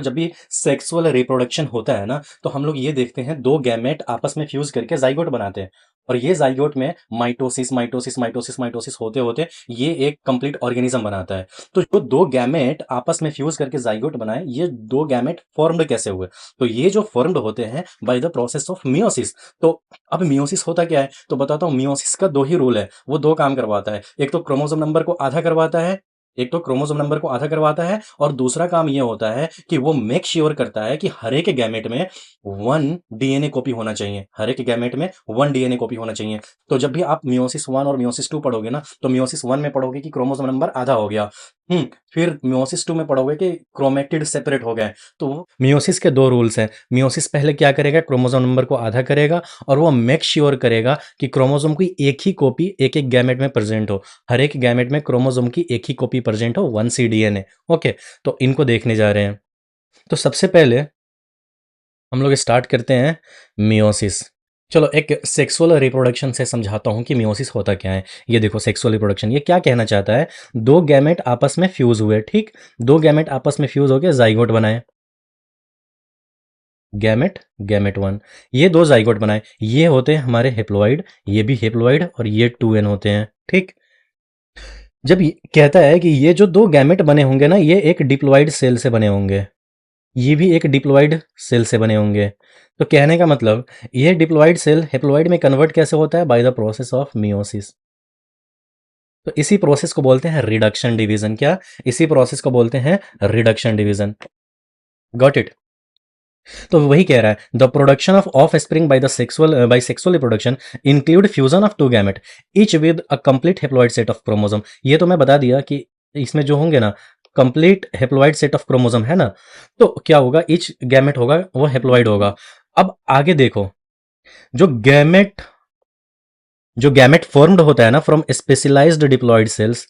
जब भी sexual reproduction होता है ना, तो हम लोग ये देखते हैं 2 गैमेट आपस में फ्यूज़ करके ज़ाइगोट बनाते हैं और ये ज़ाइगोट में माइटोसिस, माइटोसिस, माइटोसिस, माइटोसिस होते-होते ये एक कंप्लीट ऑर्गेनिज़्म बनाता है। तो जो 2 गैमेट आपस में फ्यूज़ करके ज़ाइगोट बनाए, ये 2 गैमेट फ़ॉर्म्ड कैसे हुए? तो ये जो फ़ॉर्म्ड होते हैं by the process of meiosis. तो अब मियोसिस होता क्या है? तो बताता हूँ, मियोसिस का 2 ही रूल है, वो 2 काम करवाता है। एक तो क्रोमोसोम नंबर को आधा करवाता है, एक तो क्रोमोसोम नंबर को आधा करवाता है और दूसरा काम ये होता है कि वो मेक श्योर करता है कि हर एक गैमेट में 1 डीएनए कॉपी होना चाहिए। हर एक गैमेट में 1 डीएनए कॉपी होना चाहिए। तो जब भी आप मियोसिस 1 और मियोसिस 2 पढ़ोगे ना, तो मियोसिस 1 में पढ़ोगे कि क्रोमोसोम नंबर आधा हो गया। फिर मियोसिस 2 में पढ़ोगे कि क्रोमैटिड सेपरेट हो गए। तो मियोसिस के 2 रूल्स हैं। मियोसिस पहले क्या करेगा? क्रोमोसोम नंबर को आधा करेगा और वो मेक श्योर करेगा कि क्रोमोसोम की एक ही कॉपी एक-एक गैमेट में प्रेज़ेंट हो। हर एक गैमेट में क्रोमोसोम की एक ही कॉपी प्रेज़ेंट हो, 1 सी डीएनए। ओके, तो इनको देखने जा रहे हैं। तो सबसे पहले हम लोग स्टार्ट करते हैं मियोसिस। चलो एक सेक्सुअल रिप्रोडक्शन से समझाता हूँ कि मियोसिस होता क्या है। ये देखो सेक्सुअल रिप्रोडक्शन ये क्या कहना चाहता है? 2 गैमेट आपस में फ्यूज़ हुए, ठीक? 2 गैमेट आपस में फ्यूज़ होके ज़ाइगोट बनाए। गैमेट, गैमेट 1 ये 2 ज़ाइगोट बनाए। ये होते हैं हमारे हैप्लॉइड, ये भी हैप्लॉइड और ये 2n होते हैं, ठीक? जब ये कहता है कि ये जो 2 गैमेट बने होंगे ना, ये एक डिप्लॉइड सेल से बने होंगे। ये भी एक डिप्लॉइड सेल से बने होंगे। तो कहने का मतलब ये डिप्लॉइड सेल हैप्लॉइड में कन्वर्ट कैसे होता है? By the process of meiosis. तो इसी प्रोसेस को बोलते हैं रिडक्शन डिवीजन। क्या? इसी प्रोसेस को बोलते हैं रिडक्शन डिवीजन। Got it? तो वही कह रहा है the production of spring by the sexual reproduction include fusion of 2 gamete each with a complete haploid set of chromosome. ये तो मैं बता दिया कि इसमें जो होंगे ना complete haploid set of chromosome है ना, तो क्या होगा? ईच गैमेट होगा वो हैप्लॉइड होगा। अब आगे देखो, जो गैमेट जो गैमेट फॉर्म्ड होता है ना from specialised diploid cells,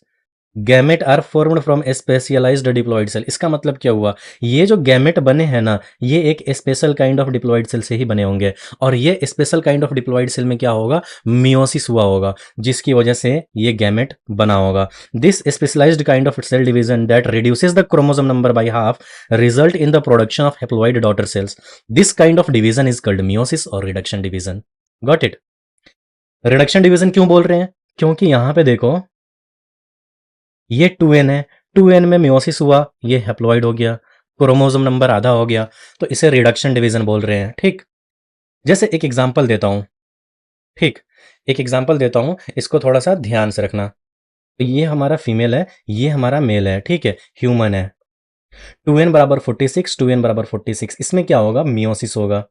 gamete are formed from specialised diploid cell. इसका मतलब क्या हुआ? ये जो गैमेट बने हैं ना, ये एक special kind of diploid cell से ही बने होंगे और ये special kind of diploid cell में क्या होगा? मियोसिस हुआ होगा, जिसकी वजह से ये गैमेट बना होगा। This specialised kind of cell division that reduces the chromosome number by half result in the production of haploid daughter cells. This kind of division is called meiosis और reduction division. Got it? Reduction division क्यों बोल रहे हैं? क्योंकि यहां पे देखो, ये 2n है, 2n में मियोसिस हुआ, ये हैप्लॉइड हो गया, क्रोमोसोम नंबर आधा हो गया, तो इसे रिडक्शन डिवीजन बोल रहे हैं, ठीक? जैसे एक एग्जांपल देता हूं, ठीक? एक एग्जांपल देता हूं, इसको थोड़ा सा ध्यान से रखना। तो ये हमारा फीमेल है, ये हमारा मेल है, ठीक है? ह्यूमन है। 2n बराबर 46, 2n बराबर 46, इसमें क्या होगा? मियोसिस होगा,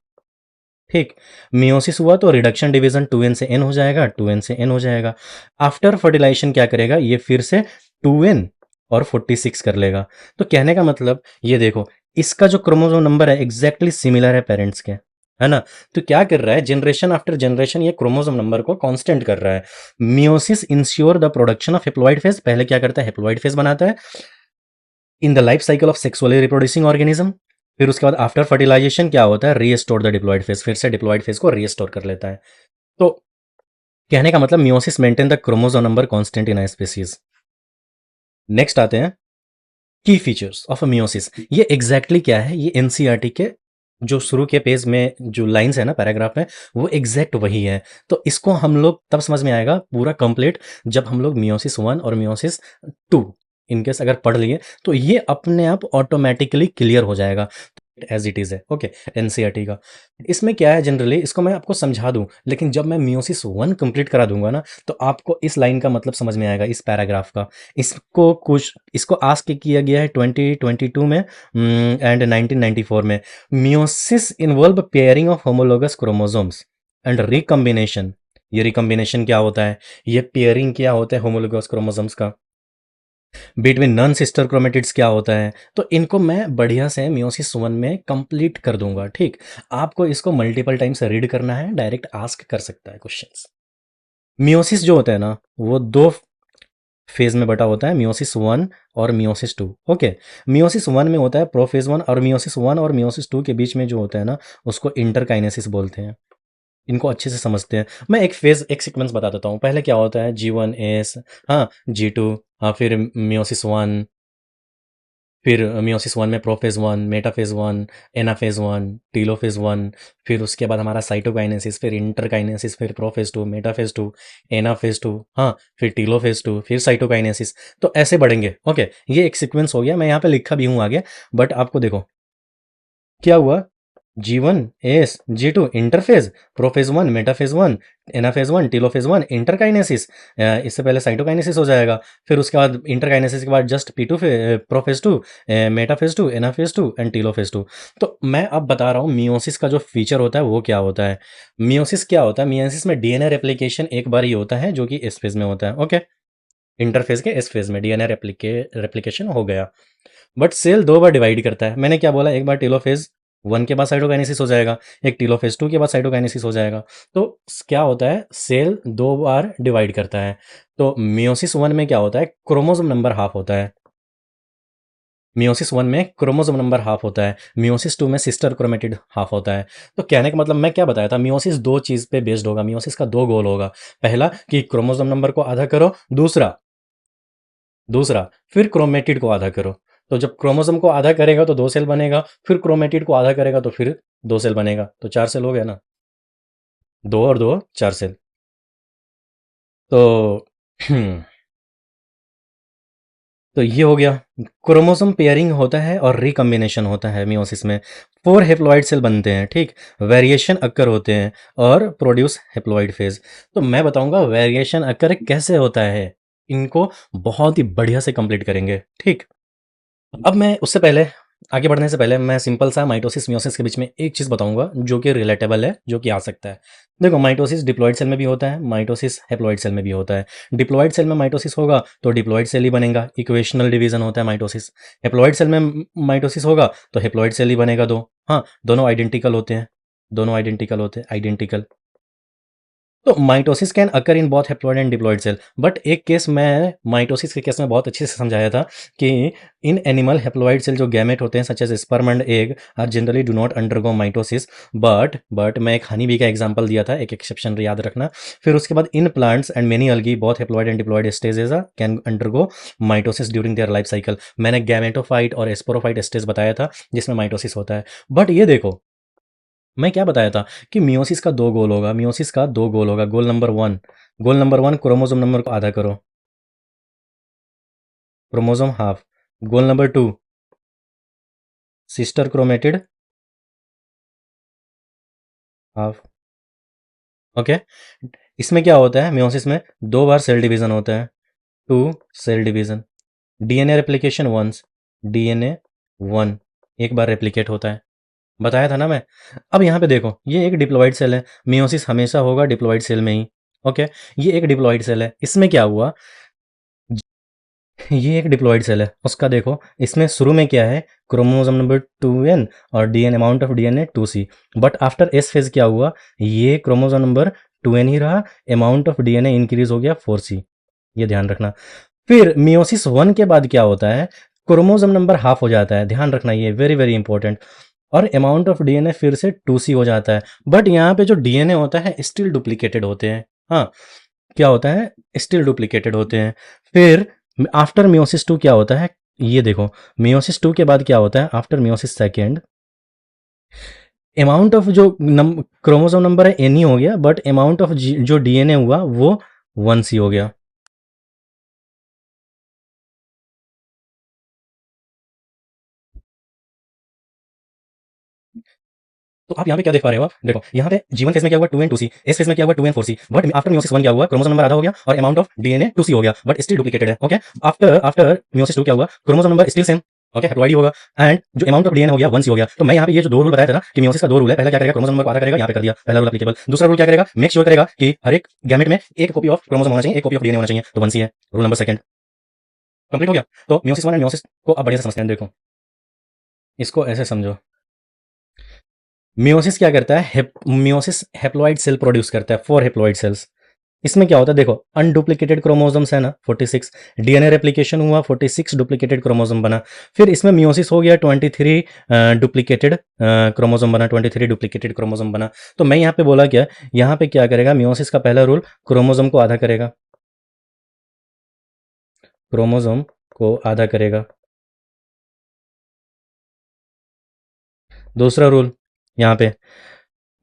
ठीक? मियोसिस हुआ तो रिडक्शन डिवीजन 2n से n हो जाएगा, 2n से n हो जाएगा। आफ्टर फर्टिलाइजेशन क्या करेगा? ये फिर से 2n और 46 कर लेगा। तो कहने का मतलब ये देखो, इसका जो क्रोमोसोम नंबर है एग्जैक्टली सिमिलर है पेरेंट्स के, है ना? तो क्या कर रहा है? जनरेशन आफ्टर जनरेशन ये क्रोमोसोम नंबर को कांस्टेंट कर रहा है। Meiosis ensure the production of haploid phase. पहले क्या करता है? हैप्लॉइड फेज बनाता है in the life cycle of sexually reproducing organism. फिर उसके बाद आफ्टर फर्टिलाइजेशन क्या होता है? रीस्टोर द डिप्लॉइड फेज, फिर से डिप्लॉइड फेज को रीस्टोर कर लेता है। तो कहने का मतलब meiosis maintain the chromosome number constant in a species. Next आते हैं की फीचर्स ऑफ मियोसिस। ये एग्जैक्टली क्या है? ये एनसीईआरटी के जो शुरू के पेज में जो लाइंस है ना, पैराग्राफ में, वो एग्जैक्ट वही है। तो इसको हम लोग तब समझ में आएगा पूरा कंप्लीट जब हम लोग मियोसिस 1 और मियोसिस 2 इनकेस अगर पढ़ लिए, तो ये अपने आप ऑटोमेटिकली क्लियर हो जाएगा एज इट इज है। ओके, एनसीईआरटी का इसमें क्या है? जनरली इसको मैं आपको समझा दूं, लेकिन जब मैं मियोसिस 1 कंप्लीट करा दूंगा ना, तो आपको इस लाइन का मतलब समझ में आएगा, इस पैराग्राफ का। इसको आस्क किया गया है 2022 में एंड 1994 में। Meiosis involve pairing of homologous chromosomes and recombination. ये रिकम्बिनेशन क्या होता है? ये पेयरिंग क्या होता है होमोलोगस क्रोमोसोम्स का? बिटवीन नॉन सिस्टर क्रोमेटिड्स क्या होता है? तो इनको मैं बढ़िया से मियोसिस 1 में कंप्लीट कर दूंगा, ठीक? आपको इसको मल्टीपल टाइम्स रीड करना है, डायरेक्ट आस्क कर सकता है क्वेश्चंस। मियोसिस जो होता है ना, वो 2 फेज में बटा होता है, मियोसिस 1 और मियोसिस 2। ओके, मियोसिस 1 में होता है प्रोफेज 1 और मियोसिस 1 और मियोसिस 2 के बीच में जो होता है ना, उसको इंटरकाइनेसिस बोलते हैं। इनको अच्छे से समझते हैं। मैं एक सीक्वेंस बता देता हूँ। पहले क्या होता है? G1 एस, हाँ G2, हाँ फिर मियोसिस 1, फिर मियोसिस वन में prophase one, metaphase one, anaphase one, telophase one, फिर उसके बाद हमारा साइटोकाइनेसिस, फिर इंटरकाइनेसिस, फिर prophase two, metaphase two, anaphase to, हाँ, फिर टीलोफेज टू, फिर साइटोकाइनेसिस। तो ऐसे बढ़ेंगे। ओके, ये एक सीक्वेंस हो गया, मैं यहाँ पे लिखा भी हूँ आगे, बट आपको देखो क्या हुआ। G1 S G2 interphase, prophase one, metaphase one, anaphase one, telophase one, interkinesis. इससे पहले साइटोकाइनेसिस हो जाएगा, फिर उसके बाद इंटरकाइनेसिस के बाद just P2 prophase two, metaphase two, anaphase two and telophase two. तो मैं अब बता रहा हूँ मियोसिस का जो फीचर होता है वो क्या होता है। मियोसिस क्या होता है, मियोसिस में डीएनए रेप्लिकेशन एक बार ही होता है, जो कि इस फेज में होता है। ओके, इंटरफेज के इस फेज में डीएनए रेप्लिकेशन हो गया, बट सेल दो बार डिवाइड करता है। मैंने क्या बोला, एक बार टेलोफेज वन के बाद साइटोकाइनेसिस हो जाएगा, एक टेलोफेज टू के बाद साइटोकाइनेसिस हो जाएगा। तो क्या होता है, सेल दो बार डिवाइड करता है। तो मियोसिस वन में क्या होता है, क्रोमोसोम नंबर हाफ होता है। मियोसिस वन में क्रोमोसोम नंबर हाफ होता है, मियोसिस टू में सिस्टर क्रोमेटिड हाफ होता है। तो कहने का मतलब मैं क्या बताया था, मियोसिस दो चीज पे बेस्ड होगा, मियोसिस का दो गोल होगा। पहला कि क्रोमोसोम नंबर को आधा करो, दूसरा दूसरा फिर क्रोमेटिड को आधा करो। तो जब क्रोमोसोम को आधा करेगा तो दो सेल बनेगा, फिर क्रोमेटिड को आधा करेगा तो फिर दो सेल बनेगा, तो चार सेल हो गया ना, दो और दो चार सेल। तो तो ये हो गया। क्रोमोसोम पेयरिंग होता है और रिकम्बिनेशन होता है मियोसिस में। फोर हेप्लॉइड सेल बनते हैं, ठीक, वेरिएशन अक्कर होते हैं और प्रोड्यूस हेप्लॉइड फेज। तो मैं बताऊंगा वेरिएशन अक्कर कैसे होता है, इनको बहुत ही बढ़िया से कंप्लीट करेंगे, ठीक। अब मैं उससे पहले, आगे बढ़ने से पहले मैं सिंपल सा माइटोसिस मियोसिस के बीच में एक चीज़ बताऊंगा जो कि रिलेटेबल है, जो कि आ सकता है। देखो, माइटोसिस डिप्लॉइड सेल में भी होता है, माइटोसिस हेप्लॉइड सेल में भी होता है। डिप्लॉइड सेल में माइटोसिस होगा तो डिप्लॉइड सेल ही बनेगा, इक्वेशनल डिवीजन होता है माइटोसिस। हेप्लॉइड सेल में माइटोसिस होगा तो हेप्लॉइड सेल ही बनेगा दो। हाँ, दोनों आइडेंटिकल होते हैं, दोनों आइडेंटिकल होते हैं, आइडेंटिकल। तो mitosis can occur in both haploid and diploid cell, but एक केस मैं माइटोसिस के केस में बहुत अच्छे से समझाया था कि इन एनिमल हेप्लॉइड सेल जो गैमेट होते हैं such as sperm and egg are generally do not undergo mitosis, but मैं एक हनी बी का एग्जांपल दिया था, एक एक्सेप्शन याद रखना। फिर उसके बाद in plants and many algae both haploid and diploid stages can undergo mitosis during their life cycle. मैंने गैमेटोफाइट और स्पोरोफाइट स्टेज बताया था जिसमें माइटोसिस होता है। बट ये देखो, मैं क्या बताया था कि मियोसिस का दो गोल होगा, मियोसिस का दो गोल होगा। Goal number one chromosome number को आधा करो, chromosome half. Goal number two sister chromatid half. Okay, इसमें क्या होता है, मियोसिस में दो बार सेल डिवीजन होता है, two cell division. DNA replication once, DNA one एक बार रेप्लिकेट होता है, बताया था ना मैं। अब यहाँ पे देखो, ये एक डिप्लॉइड सेल है, मियोसिस हमेशा होगा डिप्लॉइड सेल में ही। ओके, ये एक डिप्लॉइड सेल है, इसमें क्या हुआ, ये एक डिप्लॉइड सेल है, उसका देखो इसमें शुरू में क्या है, क्रोमोसोम नंबर 2n और DNA amount of DNA 2c। But after S phase क्या हुआ, ये क्रोमोसोम नंबर 2n ही रहा, अमाउंट ऑफ डीएनए इंक्रीज हो गया 4c। ये ध्यान रखना। फिर मियोसिस वन के बाद क्या होता है, क्रोमोसोम नंबर हाफ हो जाता है, ध्यान रखना, ये वेरी वेरी इंपॉर्टेंट। और अमाउंट ऑफ डीएनए फिर से 2c हो जाता है। बट यहाँ पे जो डीएनए होता है स्टिल डुप्लीकेटेड होते हैं। हाँ, क्या होता है, स्टिल डुप्लीकेटेड होते हैं। फिर आफ्टर मियोसिस टू क्या होता है, ये देखो, मियोसिस टू के बाद क्या होता है, after meiosis second amount of जो क्रोमोसोम नंबर है एन ही हो गया, बट अमाउंट ऑफ जो डीएनए हुआ वो 1c हो गया। तो आप यहाँ पे क्या देख पा रहे हो, आप देखो यहाँ पे जीवन फेज में क्या हुआ, 2n 2c, इस फेज में क्या हुआ, 2n 4c। But after meiosis one क्या हुआ, क्रोमोसोम नंबर आधा हो गया और अमाउंट ऑफ डीएनए 2c हो गया, बट स्टिल डुप्लीकेटेड है। Okay, after after meiosis two क्या हुआ, chromosome number still same, okay, haploid ही होगा, एंड जो अमाउंट ऑफ डीएनए हो गया 1c हो गया। तो मैं यहाँ पे ये जो दो रूल बताया था ना कि मियोसिस का दो रूल है, पहला क्या करेगा, क्रोमोसोम नंबर को आधा करेगा, यहाँ पे कर दिया, पहला रूल एप्लीकेबल। दूसरा रूल क्या करेगा, मेक श्योर करेगा कि हर एक गैमेट में एक कॉपी ऑफ क्रोमोसोम होना चाहिए, एक कॉपी ऑफ डीएनए होना चाहिए, तो 1c है रूल नंबर सेकंड, कंप्लीट हो गया। तो मियोसिस वन एंड मियोसिस को अब बढ़िया से समझते हैं, देखो इसको ऐसे समझो। मियोसिस क्या करता है, मियोसिस हेप्लॉइड सेल प्रोड्यूस करता है, फोर हेप्लॉइड सेल्स। इसमें क्या होता है, देखो अनडुप्लीकेटेड क्रोमोसोम्स है ना 46, डीएनए रेप्लिकेशन हुआ 46 डुप्लीकेटेड क्रोमोसोम बना। फिर इसमें मियोसिस हो गया 23 डुप्लीकेटेड क्रोमोसोम बना, 23 डुप्लीकेटेड क्रोमोसोम बना। तो मैं यहाँ पे बोला क्या, यहाँ पे क्या करेगा, मियोसिस का पहला रूल क्रोमोसोम को आधा करेगा, क्रोमोसोम को आधा करेगा। दूसरा रूल यहाँ पे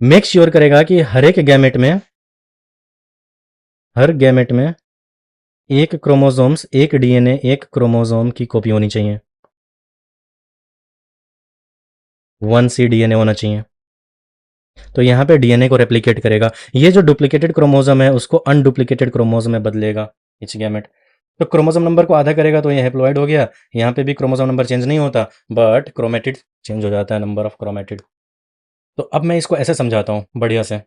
मेक श्योर करेगा कि हर गैमेट में एक क्रोमोसोम्स, एक डीएनए, एक क्रोमोसोम की कॉपी होनी चाहिए, 1C डीएनए होना चाहिए। तो यहाँ पे डीएनए को रेप्लिकेट करेगा। ये जो डुप्लीकेटेड क्रोमोसोम है उसको अनडुप्लीकेटेड क्रोमोसोम में बदलेगा इच गैमेट। तो क्रोमोसोम नंबर को आधा करेगा तो ये हैप्लोइड हो गया। यहाँ पे भी क्रोमोसोम नंबर चेंज नहीं होता, बट क्रोमेटिड चेंज हो जाता है, नंबर ऑफ क्रोमेटिड। तो अब मैं इसको ऐसे समझाता हूँ बढ़िया से।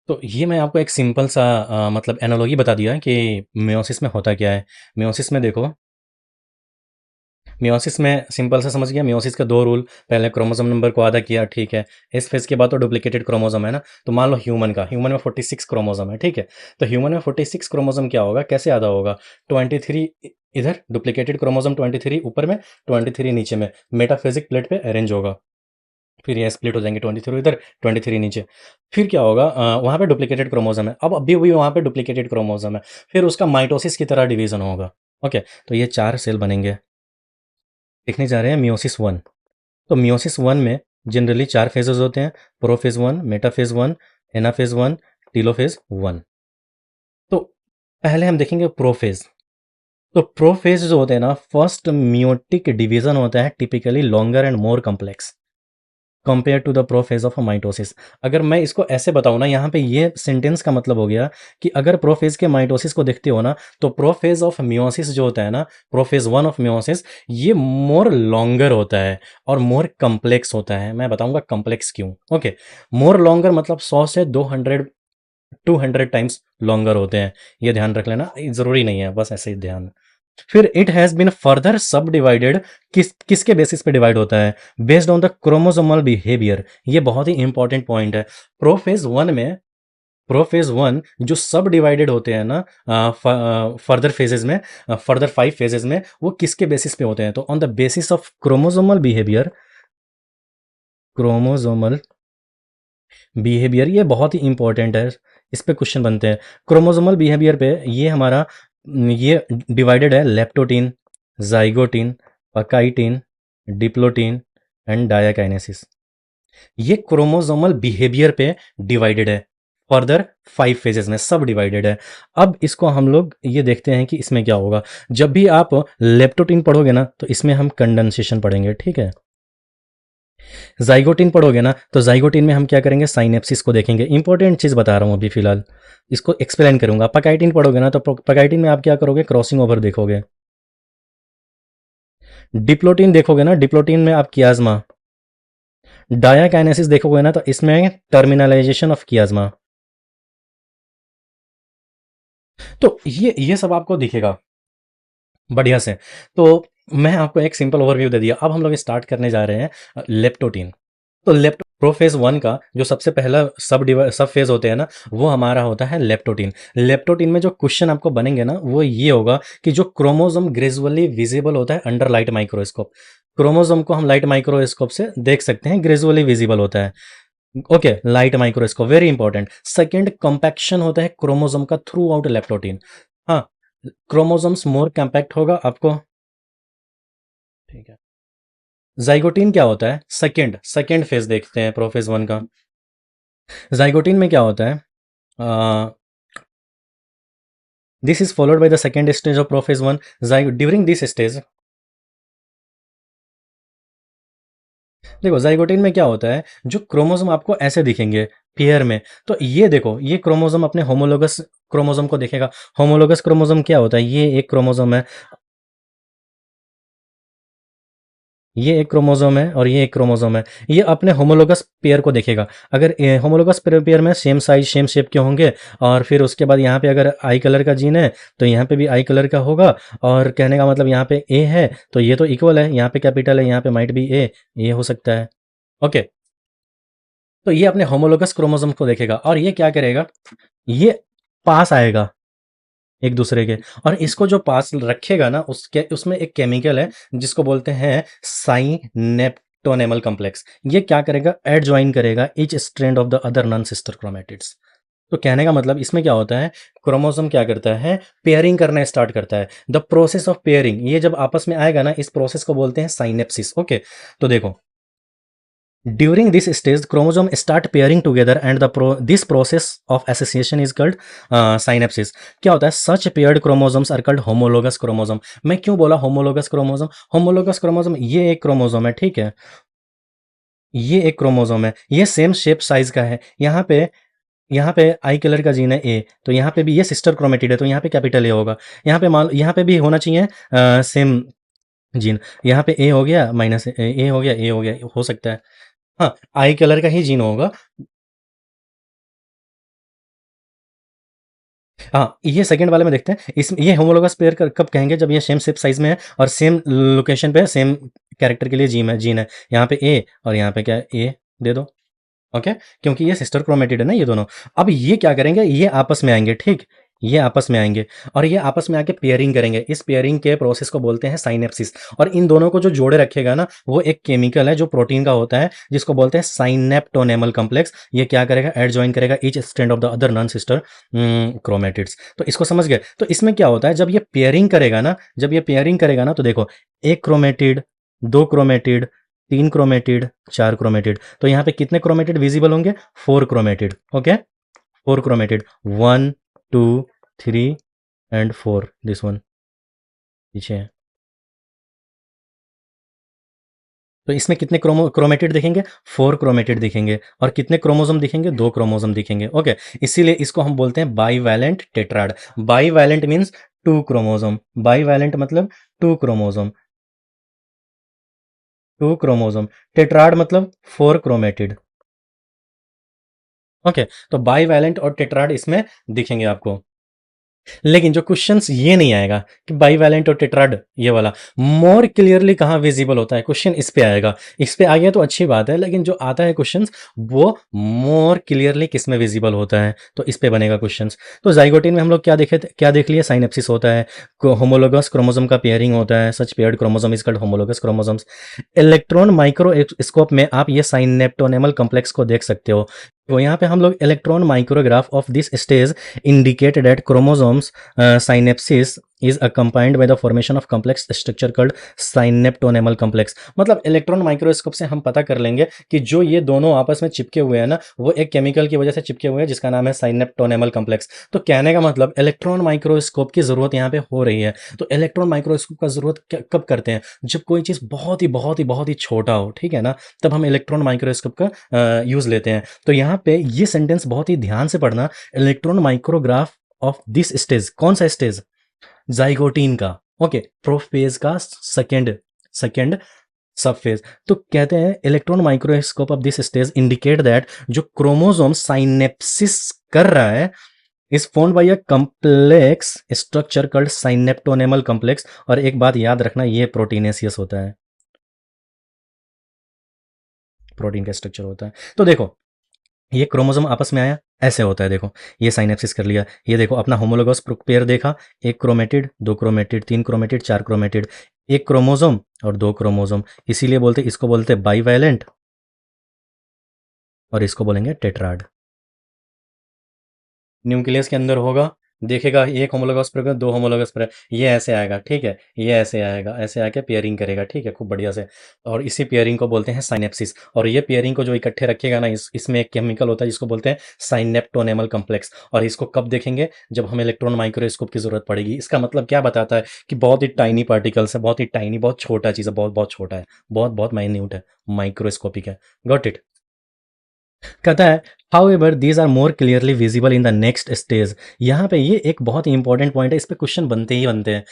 तो ये मैं आपको एक सिंपल सा मतलब एनालॉजी बता दिया कि मियोसिस में होता क्या है। मियोसिस में देखो, मियोसिस में सिंपल सा समझ गया। मियोसिस का दो रूल, पहले क्रोमोसोम नंबर को आधा किया, ठीक है। इस फेज के बाद तो डुप्लीकेटेड क्रोमोसोम है ना। तो मान लो ह्यूमन में 46 क्रोमोसोम है, ठीक है। तो ह्यूमन में 46 क्रोमोसोम क्या होगा, कैसे आधा होगा, 23 इधर डुप्लीकेटेड क्रोमोसोम 23 ऊपर में, 23 नीचे में, मेटाफेजिक प्लेट पे अरेंज होगा। फिर ये स्प्लिट हो जाएंगे, 23 इधर 23 नीचे। फिर क्या होगा, वहाँ पे डुप्लीकेटेड क्रोमोसोम है, अब अभी भी वहाँ पे डुप्लीकेटेड क्रोमोसोम है। फिर उसका माइटोसिस की तरह डिवीजन होगा। ओके, तो ये 4 सेल बनेंगे। देखने जा रहे हैं मियोसिस वन। तो मियोसिस वन में जनरली 4 फेजेस होते हैं, prophase one, metaphase one, anaphase one, telophase one. तो पहले हम देखेंगे प्रोफेज। तो प्रोफेज जो होते हैं ना, फर्स्ट मियोटिक डिवीजन होता है, typically longer and more complex compare to the prophase of mitosis. अगर मैं इसको ऐसे बताऊं ना, यहाँ पे ये सेंटेंस का मतलब हो गया कि अगर प्रोफेज के माइटोसिस को देखते हो ना, तो प्रोफेज ऑफ मियोसिस जो होता है ना, प्रोफेज वन ऑफ मियोसिस, ये मोर लॉन्गर होता है और मोर कम्प्लेक्स होता है। मैं बताऊंगा कम्प्लेक्स क्यों। ओके, मोर लॉन्गर मतलब 100 से 200 टाइम्स लॉन्गर होते हैं। ये ध्यान रख लेना, जरूरी नहीं है, बस ऐसे ही ध्यान। फिर इट हैज बीन फर्दर सब डिवाइडेड, किसके बेसिस पे डिवाइड होता है, based on the chromosomal behaviour. ये बहुत ही इंपॉर्टेंट पॉइंट है। प्रोफेज वन जो सब डिवाइडेड होते हैं ना, फर्दर फेजेस में, फर्दर 5 फेजेस में, वो किसके बेसिस पे होते हैं, तो on the basis of chromosomal behaviour. Chromosomal behaviour ये बहुत ही इंपॉर्टेंट है, इस पे क्वेश्चन बनते हैं। क्रोमोसोमल बिहेवियर पे ये हमारा ये डिवाइडेड है, लेप्टोटीन, जाइगोटीन, पकाइटीन, डिप्लोटीन एंड डायाकाइनेसिस। ये क्रोमोसोमल बिहेवियर पे डिवाइडेड है, फर्दर 5 फेजेस में सब डिवाइडेड है। अब इसको हम लोग ये देखते हैं कि इसमें क्या होगा। जब भी आप लेप्टोटीन पढ़ोगे ना, तो इसमें हम कंडेंसेशन पढ़ेंगे, ठीक है। जाइगोटीन पढ़ोगे ना, तो जाइगोटीन में हम क्या करेंगे, साइनेप्सिस को देखेंगे। इंपॉर्टेंट चीज बता रहा हूं अभी फिलहाल, इसको एक्सप्लेन करूंगा। पकाइटिन पढ़ोगे ना, तो पकाइटिन में आप क्या करोगे, क्रॉसिंग ओवर देखोगे। डिप्लोटीन देखोगे ना, डिप्लोटीन में आप कियाज्मा। डायाकाइनेसिस देखोगे ना, तो इसमें टर्मिनलाइजेशन ऑफ कियाज्मा। तो ये सब आपको दिखेगा बढ़िया से। तो मैं आपको एक सिंपल ओवरव्यू दे दिया। अब हम लोग स्टार्ट करने जा रहे हैं लेप्टोटीन। तो लेप्टो प्रोफेज वन का जो सबसे पहला सब फेज होते हैं ना, वो हमारा होता है लेप्टोटीन। लेप्टोटीन में जो क्वेश्चन आपको बनेंगे ना, वो ये होगा कि जो क्रोमोसोम ग्रेजुअली विजिबल होता है अंडर लाइट माइक्रोस्कोप। क्रोमोसोम को हम लाइट माइक्रोस्कोप से देख सकते हैं, ग्रेजुअली विजिबल होता है। Okay, light microscope very important. Second, compaction होता है क्रोमोसोम का थ्रू आउट लेप्टोटीन। हाँ, क्रोमोसोम्स मोर कंपैक्ट होगा आपको, ठीक है। जाइगोटीन क्या होता है, सेकेंड फेज देखते हैं प्रोफेज वन का। जाइगोटीन में क्या होता है, this is followed by the second stage of prophase one. During this stage, देखो जाइगोटीन में क्या होता है, जो क्रोमोसोम आपको ऐसे दिखेंगे पेयर में। तो ये देखो, ये क्रोमोसोम अपने होमोलोगस क्रोमोसोम को देखेगा। होमोलोगस क्रोमोसोम क्या होता है, ये एक क्रोमोसोम है, ये एक क्रोमोसोम है और ये एक क्रोमोसोम है। ये अपने होमोलोगस पेयर को देखेगा। अगर होमोलोगस पेयर में सेम साइज सेम शेप के होंगे, और फिर उसके बाद यहाँ पे अगर आई कलर का जीन है, तो यहाँ पे भी आई कलर का होगा। और कहने का मतलब यहाँ पे ए है, तो ये तो इक्वल है, यहाँ पे कैपिटल है, यहाँ पे माइट बी ए, ये हो सकता है। ओके, तो ये अपने होमोलोगस क्रोमोसोम को देखेगा और ये क्या करेगा, ये पास आएगा एक दूसरे के, और इसको जो पास रखेगा ना, उसके उसमें एक केमिकल है जिसको बोलते हैं साइनेप्टोनेमल कॉम्प्लेक्स। ये क्या करेगा, एड ज्वाइन करेगा each strand of the other non sister chromatids. तो कहने का मतलब इसमें क्या होता है, क्रोमोसोम क्या करता है, पेयरिंग करना स्टार्ट करता है। द प्रोसेस ऑफ पेयरिंग, ये जब आपस में आएगा ना, इस प्रोसेस को बोलते हैं साइनेप्सिस। ओके, तो देखो, during this stage chromosome start pairing together and this process of association is called synapsis. क्या होता है, such paired chromosomes are called homologous chromosome. मैं क्यों बोला होमोलोगस क्रोमोसोम? होमोलोगस क्रोमोसोम, ये एक क्रोमोसोम है, ठीक है, ये एक क्रोमोसोम है, ये सेम शेप साइज का है। यहाँ पे आई कलर का जीन है ए, तो यहाँ पे भी ये सिस्टर क्रोमेटिड है, तो यहाँ पे कैपिटल ए होगा। यहाँ पे मान, यहाँ पे भी होना चाहिए सेम जीन। यहाँ पे ए हो गया, माइनस ए हो गया, ए हो गया, हो सकता है। हाँ, आई कलर का ही जीन होगा। हाँ, ये सेकंड वाले में देखते हैं, इस ये होमोलोगस पेयर कब कहेंगे, जब ये सेम शेप साइज में है और सेम लोकेशन पे सेम कैरेक्टर के लिए जीन है। यहाँ पे ए और यहाँ पे क्या है, ए दे दो। ओके, क्योंकि ये सिस्टर क्रोमेटिड है ना ये दोनों। अब ये क्या करेंगे, ये आपस में आएंगे, ठीक, ये आपस में आएंगे और ये आपस में आके पेयरिंग करेंगे। इस पेयरिंग के प्रोसेस को बोलते हैं साइनेप्सिस। और इन दोनों को जो जोड़े रखेगा ना, वो एक केमिकल है जो प्रोटीन का होता है, जिसको बोलते हैं साइनेप्टोनेमल कॉम्प्लेक्स। ये क्या करेगा, एड ज्वाइन करेगा each strand of the other non sister chromatids. तो इसको समझ गए। तो इसमें क्या होता है, जब ये पेयरिंग करेगा ना, जब ये पेयरिंग करेगा ना, तो देखो, एक क्रोमेटिड, दो क्रोमेटिड, तीन क्रोमेटिड, चार क्रोमेटिड। तो यहाँ पे कितने क्रोमेटिड विजिबल होंगे, four chromatid. Okay, four chromatid, one, two, three and four. This one पीछे है। तो इसमें कितने क्रोमेटिड दिखेंगे, फोर क्रोमेटिड दिखेंगे। और कितने क्रोमोसोम दिखेंगे, दो क्रोमोसोम दिखेंगे। ओके, इसीलिए इसको हम बोलते हैं bivalent tetrad. Bivalent means two chromosome, bivalent मतलब two chromosome, two chromosome. Tetrad मतलब फोर क्रोमेटिड। ओके, तो बाईवैलेंट और टेट्राड इसमें दिखेंगे आपको। लेकिन जो क्वेश्चंस ये नहीं आएगा कि बाईवैलेंट और टेट्राड, ये वाला मोर क्लियरली कहाँ विजिबल होता है, क्वेश्चन इस पे आएगा। इस पे आ गया तो अच्छी बात है, लेकिन जो आता है क्वेश्चंस, वो मोर क्लियरली किस में विजिबल होता है, तो इस पे बनेगा क्वेश्चंस। तो जाइगोटिन में हम लोग क्या देखे थे, क्या देख लिया, साइनेप्सिस होता है, होमोलोगस क्रोमोसोम का पेयरिंग होता है, such paired chromosome is called homologous chromosomes. Electron microscope में आप ये साइनेप्टोनेमल कॉम्प्लेक्स को देख सकते हो। तो यहाँ पे हम लोग electron micrograph of this stage indicate that chromosomes synapses is accompanied by the formation of complex structure called synaptonemal complex। मतलब इलेक्ट्रॉन माइक्रोस्कोप से हम पता कर लेंगे कि जो ये दोनों आपस में चिपके हुए हैं ना, वो एक केमिकल की वजह से चिपके हुए हैं जिसका नाम है साइनेप्टोनेमल कॉम्प्लेक्स। तो कहने का मतलब इलेक्ट्रॉन माइक्रोस्कोप की जरूरत यहाँ पे हो रही है। तो इलेक्ट्रॉन माइक्रोस्कोप का जरूरत कब करते हैं, जब कोई चीज बहुत ही छोटा हो, ठीक है ना, तब हम इलेक्ट्रॉन माइक्रोस्कोप का यूज लेते हैं। तो यहाँ पे ये सेंटेंस बहुत ही ध्यान से पढ़ना, electron micrograph of this stage, कौन सा स्टेज, जाइगोटीन का। ओके, प्रोफेज का सेकेंड सेकेंड सब फेज। तो कहते हैं electron microscope of this stage indicate that जो क्रोमोसोम साइनेप्सिस कर रहा है is formed by a complex structure called synaptonemal complex. और एक बात याद रखना, ये प्रोटीनेसियस होता है, प्रोटीन का स्ट्रक्चर होता है। तो देखो, ये क्रोमोसोम आपस में आया, ऐसे होता है, देखो, ये साइनेप्सिस कर लिया, ये देखो अपना होमोलोगस पेयर देखा, एक क्रोमेटिड, दो क्रोमेटिड, तीन क्रोमेटिड, चार क्रोमेटिड, एक क्रोमोसोम और दो क्रोमोसोम। इसीलिए बोलते, इसको बोलते बाईवैलेंट और इसको बोलेंगे टेट्राड। न्यूक्लियस के अंदर होगा, देखेगा एक होमोलोगस पर, दो होमोलोगस पर, ये ऐसे आएगा, ठीक है, ये ऐसे आएगा, ऐसे आके पेयरिंग करेगा, ठीक है, खूब बढ़िया से। और इसी पेयरिंग को बोलते हैं साइनेप्सिस। और ये पेयरिंग को जो इकट्ठे रखेगा ना, इसमें एक केमिकल होता है जिसको बोलते हैं साइनेप्टोनेमल कॉम्प्लेक्स। और इसको कब देखेंगे, जब हमें इलेक्ट्रॉन माइक्रोस्कोप की जरूरत पड़ेगी। इसका मतलब क्या बताता है कि बहुत ही टाइनी पार्टिकल्स है, बहुत ही टाइनी, बहुत छोटा चीज़ है, बहुत बहुत छोटा है, बहुत बहुत माइन्यूट है, माइक्रोस्कोपिक है। Got it. कहता है however these are more clearly visible in the next stage. यहाँ पे ये एक बहुत ही इंपॉर्टेंट पॉइंट है, इस पे क्वेश्चन बनते ही बनते हैं।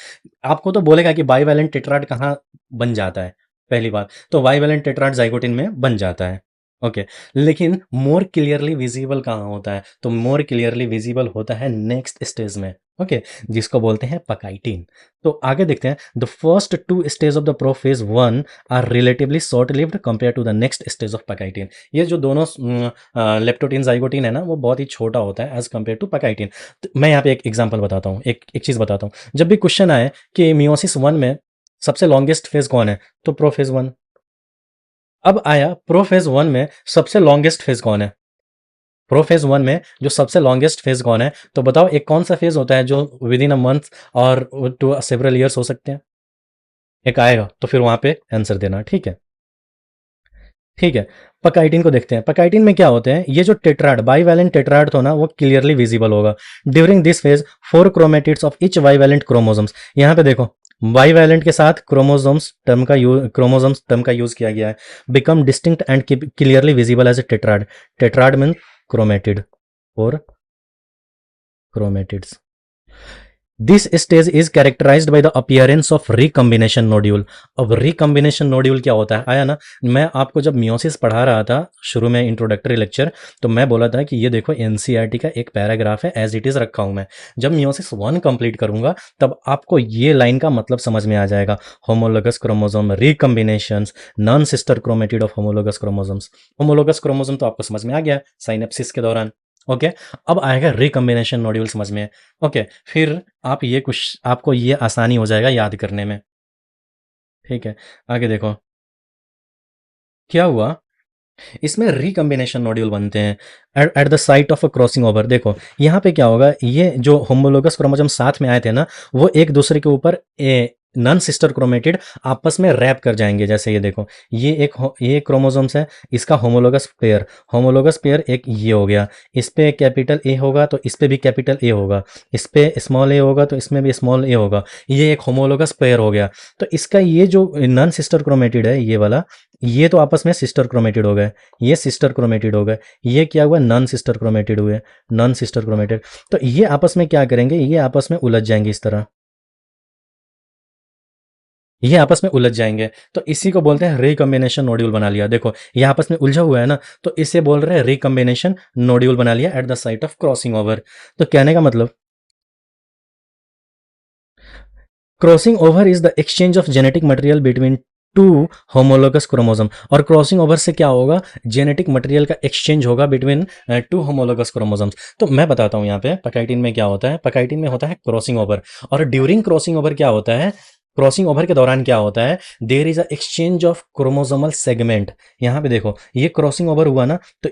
आपको तो बोलेगा कि बाईवैलेंट टेट्राड कहाँ बन जाता है, पहली बात तो बाईवैलेंट टेट्राड जाइगोटिन में बन जाता है। ओके, लेकिन मोर क्लियरली विजिबल कहाँ होता है, तो मोर क्लियरली विजिबल होता है नेक्स्ट स्टेज में। ओके, जिसको बोलते हैं पकाइटिन। तो आगे देखते हैं, the first two stage of the prophase one are relatively short lived compare to the next stage of pachytene. ये जो दोनों लेप्टोटिन जाइगोटिन है ना, वो बहुत ही छोटा होता है एज कंपेयर टू पकाइटिन। तो मैं यहाँ पे एक एग्जांपल बताता हूँ, एक चीज़ बताता हूँ। जब भी क्वेश्चन आए कि मियोसिस वन में सबसे लॉन्गेस्ट फेज कौन है, तो प्रोफेज वन। अब आया प्रोफेज वन में सबसे लॉन्गेस्ट फेज कौन है, प्रोफेज 1 में जो सबसे लॉन्गेस्ट फेज कौन है? तो बताओ एक कौन सा फेज होता है जो विद इन अ मंथ और टू सेवरल ईयर्स हो सकते हैं? एक आएगा तो फिर वहां पे आंसर देना, ठीक है? ठीक है, पकाइटिन को देखते हैं। पकाइटिन में क्या होते हैं? ये जो टेट्राड बाईवैलेंट टेट्राड तो ना वो क्लियरली विजिबल होगा। During this phase 4 chromatids of each bivalent chromosomes, यहाँ पे देखो बाईवैलेंट के साथ क्रोमोसोम्स टर्म का यूज किया गया है, become distinct and clearly visible as a tetrad. Tetrad mean chromatid और chromatids. This stage is characterised by the appearance of recombination nodule. अब रिकम्बिनेशन नोड्यूल क्या होता है? आया ना, मैं आपको जब मियोसिस पढ़ा रहा था शुरू में इंट्रोडक्टरी लेक्चर, तो मैं बोला था कि ये देखो एनसीईआरटी का एक पैराग्राफ है, एज इट इज रखा हूं मैं। जब मियोसिस 1 कंप्लीट करूंगा तब आपको ये लाइन का मतलब समझ में आ जाएगा। Homologous chromosome, recombinations, non sister chromatid of homologous chromosomes. Homologous chromosome तो आपको समझ में आ गया साइनेप्सिस के दौरान। ओके, अब आएगा रिकम्बिनेशन नोड्यूल समझ में। ओके, फिर आप ये कुछ आपको ये आसानी हो जाएगा याद करने में, ठीक है? आगे देखो क्या हुआ, इसमें रिकम्बिनेशन नोड्यूल बनते हैं eight the site of a crossing over. देखो यहाँ पे क्या होगा, ये जो होमोलोगस क्रोमोसोम साथ में आए थे ना, वो एक दूसरे के ऊपर नॉन सिस्टर क्रोमेटिड आपस में रैप कर जाएंगे। जैसे ये देखो, ये क्रोमोसोम्स है, इसका होमोलोगस पेयर एक ये हो गया, इस पे कैपिटल ए होगा तो इस पे भी कैपिटल ए होगा, इस पे स्मॉल ए होगा तो इसमें भी स्मॉल ए होगा, ये एक होमोलोगस पेयर हो गया। तो इसका ये जो नॉन सिस्टर क्रोमेटिड है ये वाला, ये तो आपस में सिस्टर क्रोमेटिड हो गए, ये सिस्टर क्रोमेटिड हो गए, ये क्या हुआ, नॉन सिस्टर क्रोमेटिड हुए, नॉन सिस्टर क्रोमेटिड। तो ये आपस में क्या करेंगे, ये आपस में उलझ जाएंगे इस तरह, ये आपस में उलझ जाएंगे। तो इसी को बोलते हैं रिकम्बिनेशन नोड्यूल बना लिया। देखो ये आपस में उलझा हुआ है ना, तो इसे बोल रहे हैं रिकम्बिनेशन नोड्यूल बना लिया eight the site of crossing over. तो कहने का मतलब crossing over is the exchange of genetic material between two homologous chromosome. और क्रॉसिंग ओवर से क्या होगा, जेनेटिक मटेरियल का एक्सचेंज होगा बिटवीन टू होमोलोगस क्रोमोसोम्स। तो मैं बताता हूं यहाँ पे पकाइटिन में क्या होता है। पकाइटिन में होता है क्रॉसिंग ओवर, और ड्यूरिंग क्रॉसिंग ओवर क्या होता है, क्रॉसिंग ओवर के दौरान क्या होता है, there is a exchange of chromosomal segment. यहाँ पे देखो ये क्रॉसिंग ओवर हुआ ना, तो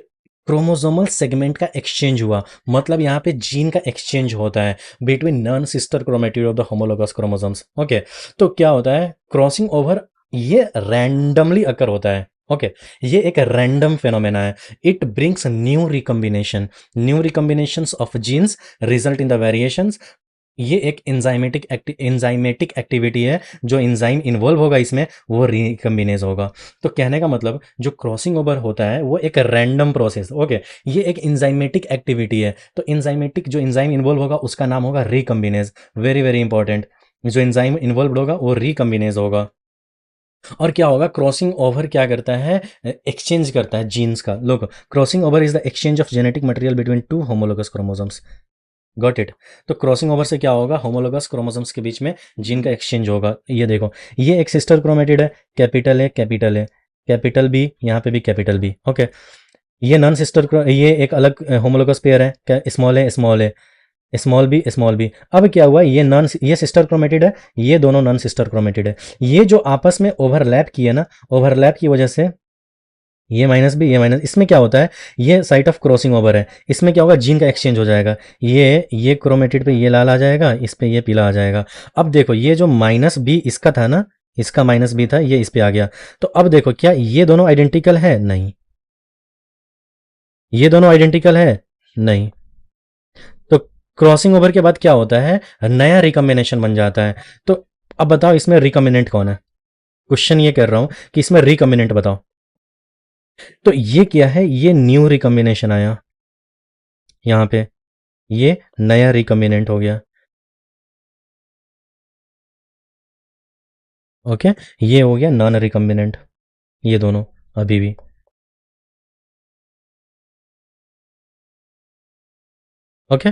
क्रोमोसोमल सेगमेंट का एक्सचेंज हुआ, मतलब यहाँ पे जीन का एक्सचेंज होता है between non sister chromatid of the homologous chromosomes. Okay, तो क्या होता है क्रॉसिंग ओवर, ये रैंडमली अकर होता है। ओके, ये एक रैंडम फेनोमेना है। It brings new recombinations of genes result in the variations. ये एक एंजाइमेटिक एक्टिविटी है, जो एंजाइम इन्वॉल्व होगा इसमें वो रिकम्बिनेज होगा। तो कहने का मतलब जो क्रॉसिंग ओवर होता है वो एक रैंडम प्रोसेस। ओके, ये एक एंजाइमेटिक एक्टिविटी है, तो एंजाइमेटिक जो एंजाइम इन्वॉल्व होगा उसका नाम होगा रिकम्बिनेज। वेरी वेरी इंपॉर्टेंट, जो एंजाइम इन्वॉल्व होगा वो रिकम्बिनेज होगा। और क्या होगा, क्रॉसिंग ओवर क्या करता है, एक्सचेंज करता है जीन्स का। लोग, crossing over is the exchange of genetic material between two homologous chromosomes. Got it? तो क्रॉसिंग ओवर से क्या होगा, होमोलोगस क्रोमोसोम्स के बीच में जीन का एक्सचेंज होगा। ये देखो ये एक सिस्टर क्रोमेटिड है, कैपिटल है, कैपिटल है, कैपिटल बी, यहाँ पे भी कैपिटल बी। ओके, ये नॉन सिस्टर, ये एक अलग होमोलोगस पेयर है, स्मॉल है, स्मॉल है, स्मॉल बी, स्मॉल बी। अब क्या हुआ, ये सिस्टर क्रोमेटिड है, ये दोनों नॉन सिस्टर क्रोमेटिड है। ये जो आपस में ओवरलैप किए ना, ओवरलैप की वजह से ये माइनस भी, ये माइनस, इसमें क्या होता है, ये साइट ऑफ क्रॉसिंग ओवर है, इसमें क्या होगा, जीन का एक्सचेंज हो जाएगा। ये क्रोमेटिड पे ये लाल आ जाएगा, इस पे ये पीला आ जाएगा। अब देखो ये जो माइनस बी इसका था ना, इसका माइनस बी था, ये इस पे आ गया। तो अब देखो क्या ये दोनों आइडेंटिकल है? नहीं। ये दोनों आइडेंटिकल है? नहीं। तो क्रॉसिंग ओवर के बाद क्या होता है, नया रिकम्बिनेशन बन जाता है। तो अब बताओ इसमें रिकम्बिनेंट कौन है? क्वेश्चन ये कर रहा हूं कि इसमें रिकम्बिनेंट बताओ। तो ये क्या है, ये न्यू रिकम्बिनेशन आया यहाँ पे, ये नया रिकम्बिनेंट हो गया। ओके, ये हो गया नॉन रिकम्बिनेंट, ये दोनों अभी भी। ओके,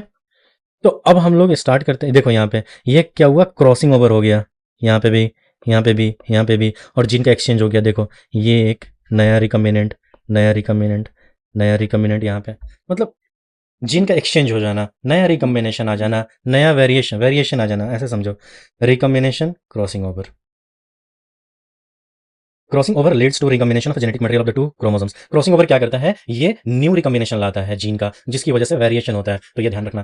तो अब हम लोग स्टार्ट करते हैं। देखो यहाँ पे ये क्या हुआ, क्रॉसिंग ओवर हो गया, यहाँ पे भी, यहाँ पे भी, यहाँ पे भी, और जिनका एक्सचेंज हो गया। देखो ये एक नया रिकम्बिनेंट, नया रिकम्बिनेंट, नया रिकम्बिनेंट, यहाँ पे मतलब जीन का एक्सचेंज हो जाना, नया रिकम्बिनेशन आ जाना, नया वेरिएशन आ जाना, ऐसे समझो। Recombination, crossing over. Crossing over leads to recombination of genetic material of the two chromosomes. Crossing over क्या करता है, ये न्यू रिकॉम्बिनेशन लाता है जीन का, जिसकी वजह से वेरिएशन होता है, तो ये ध्यान रखना।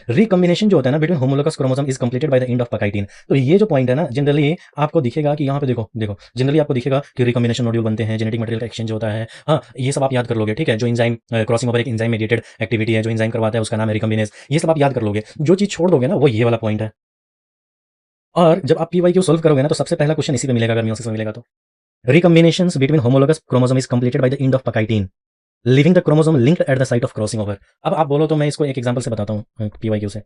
रिकॉम्बिनेशन जो होता है ना between homologous chromosome is completed by the end of pachytene. तो ये जो पॉइंट है ना, जनरली आपको दिखेगा कि यहाँ पे देखो देखो, जनरली आपको दिखेगा कि रिकॉम्बिनेशन मॉड्यूल बनते हैं, जेनेटिक मटेरियल का एक्सचेंज होता है। हाँ, ये सब आप याद कर लोगे, ठीक है। जो इंजाइम क्रॉसिंग ओवर एक इंजाइम मेडिएटेड एक्टिविटी है, जो इंजाइम करवाता है उसका नाम है रिकॉम्बिनेज। ये सब आप याद कर लोगे। जो चीज छोड़ दोगे ना वो ये वाला पॉइंट है। और जब आप पीवाईक्यू सॉल्व करोगे ना तो सबसे पहला क्वेश्चन इसी पे मिलेगा, अगर मियोसिस में मिलेगा तो। Recombinations between homologous chromosome is completed by the end of pachytene, leaving the chromosome linked at the site of crossing over. अब आप बोलो तो मैं इसको एक एग्जांपल से बताता हूँ पीवाईक्यू से।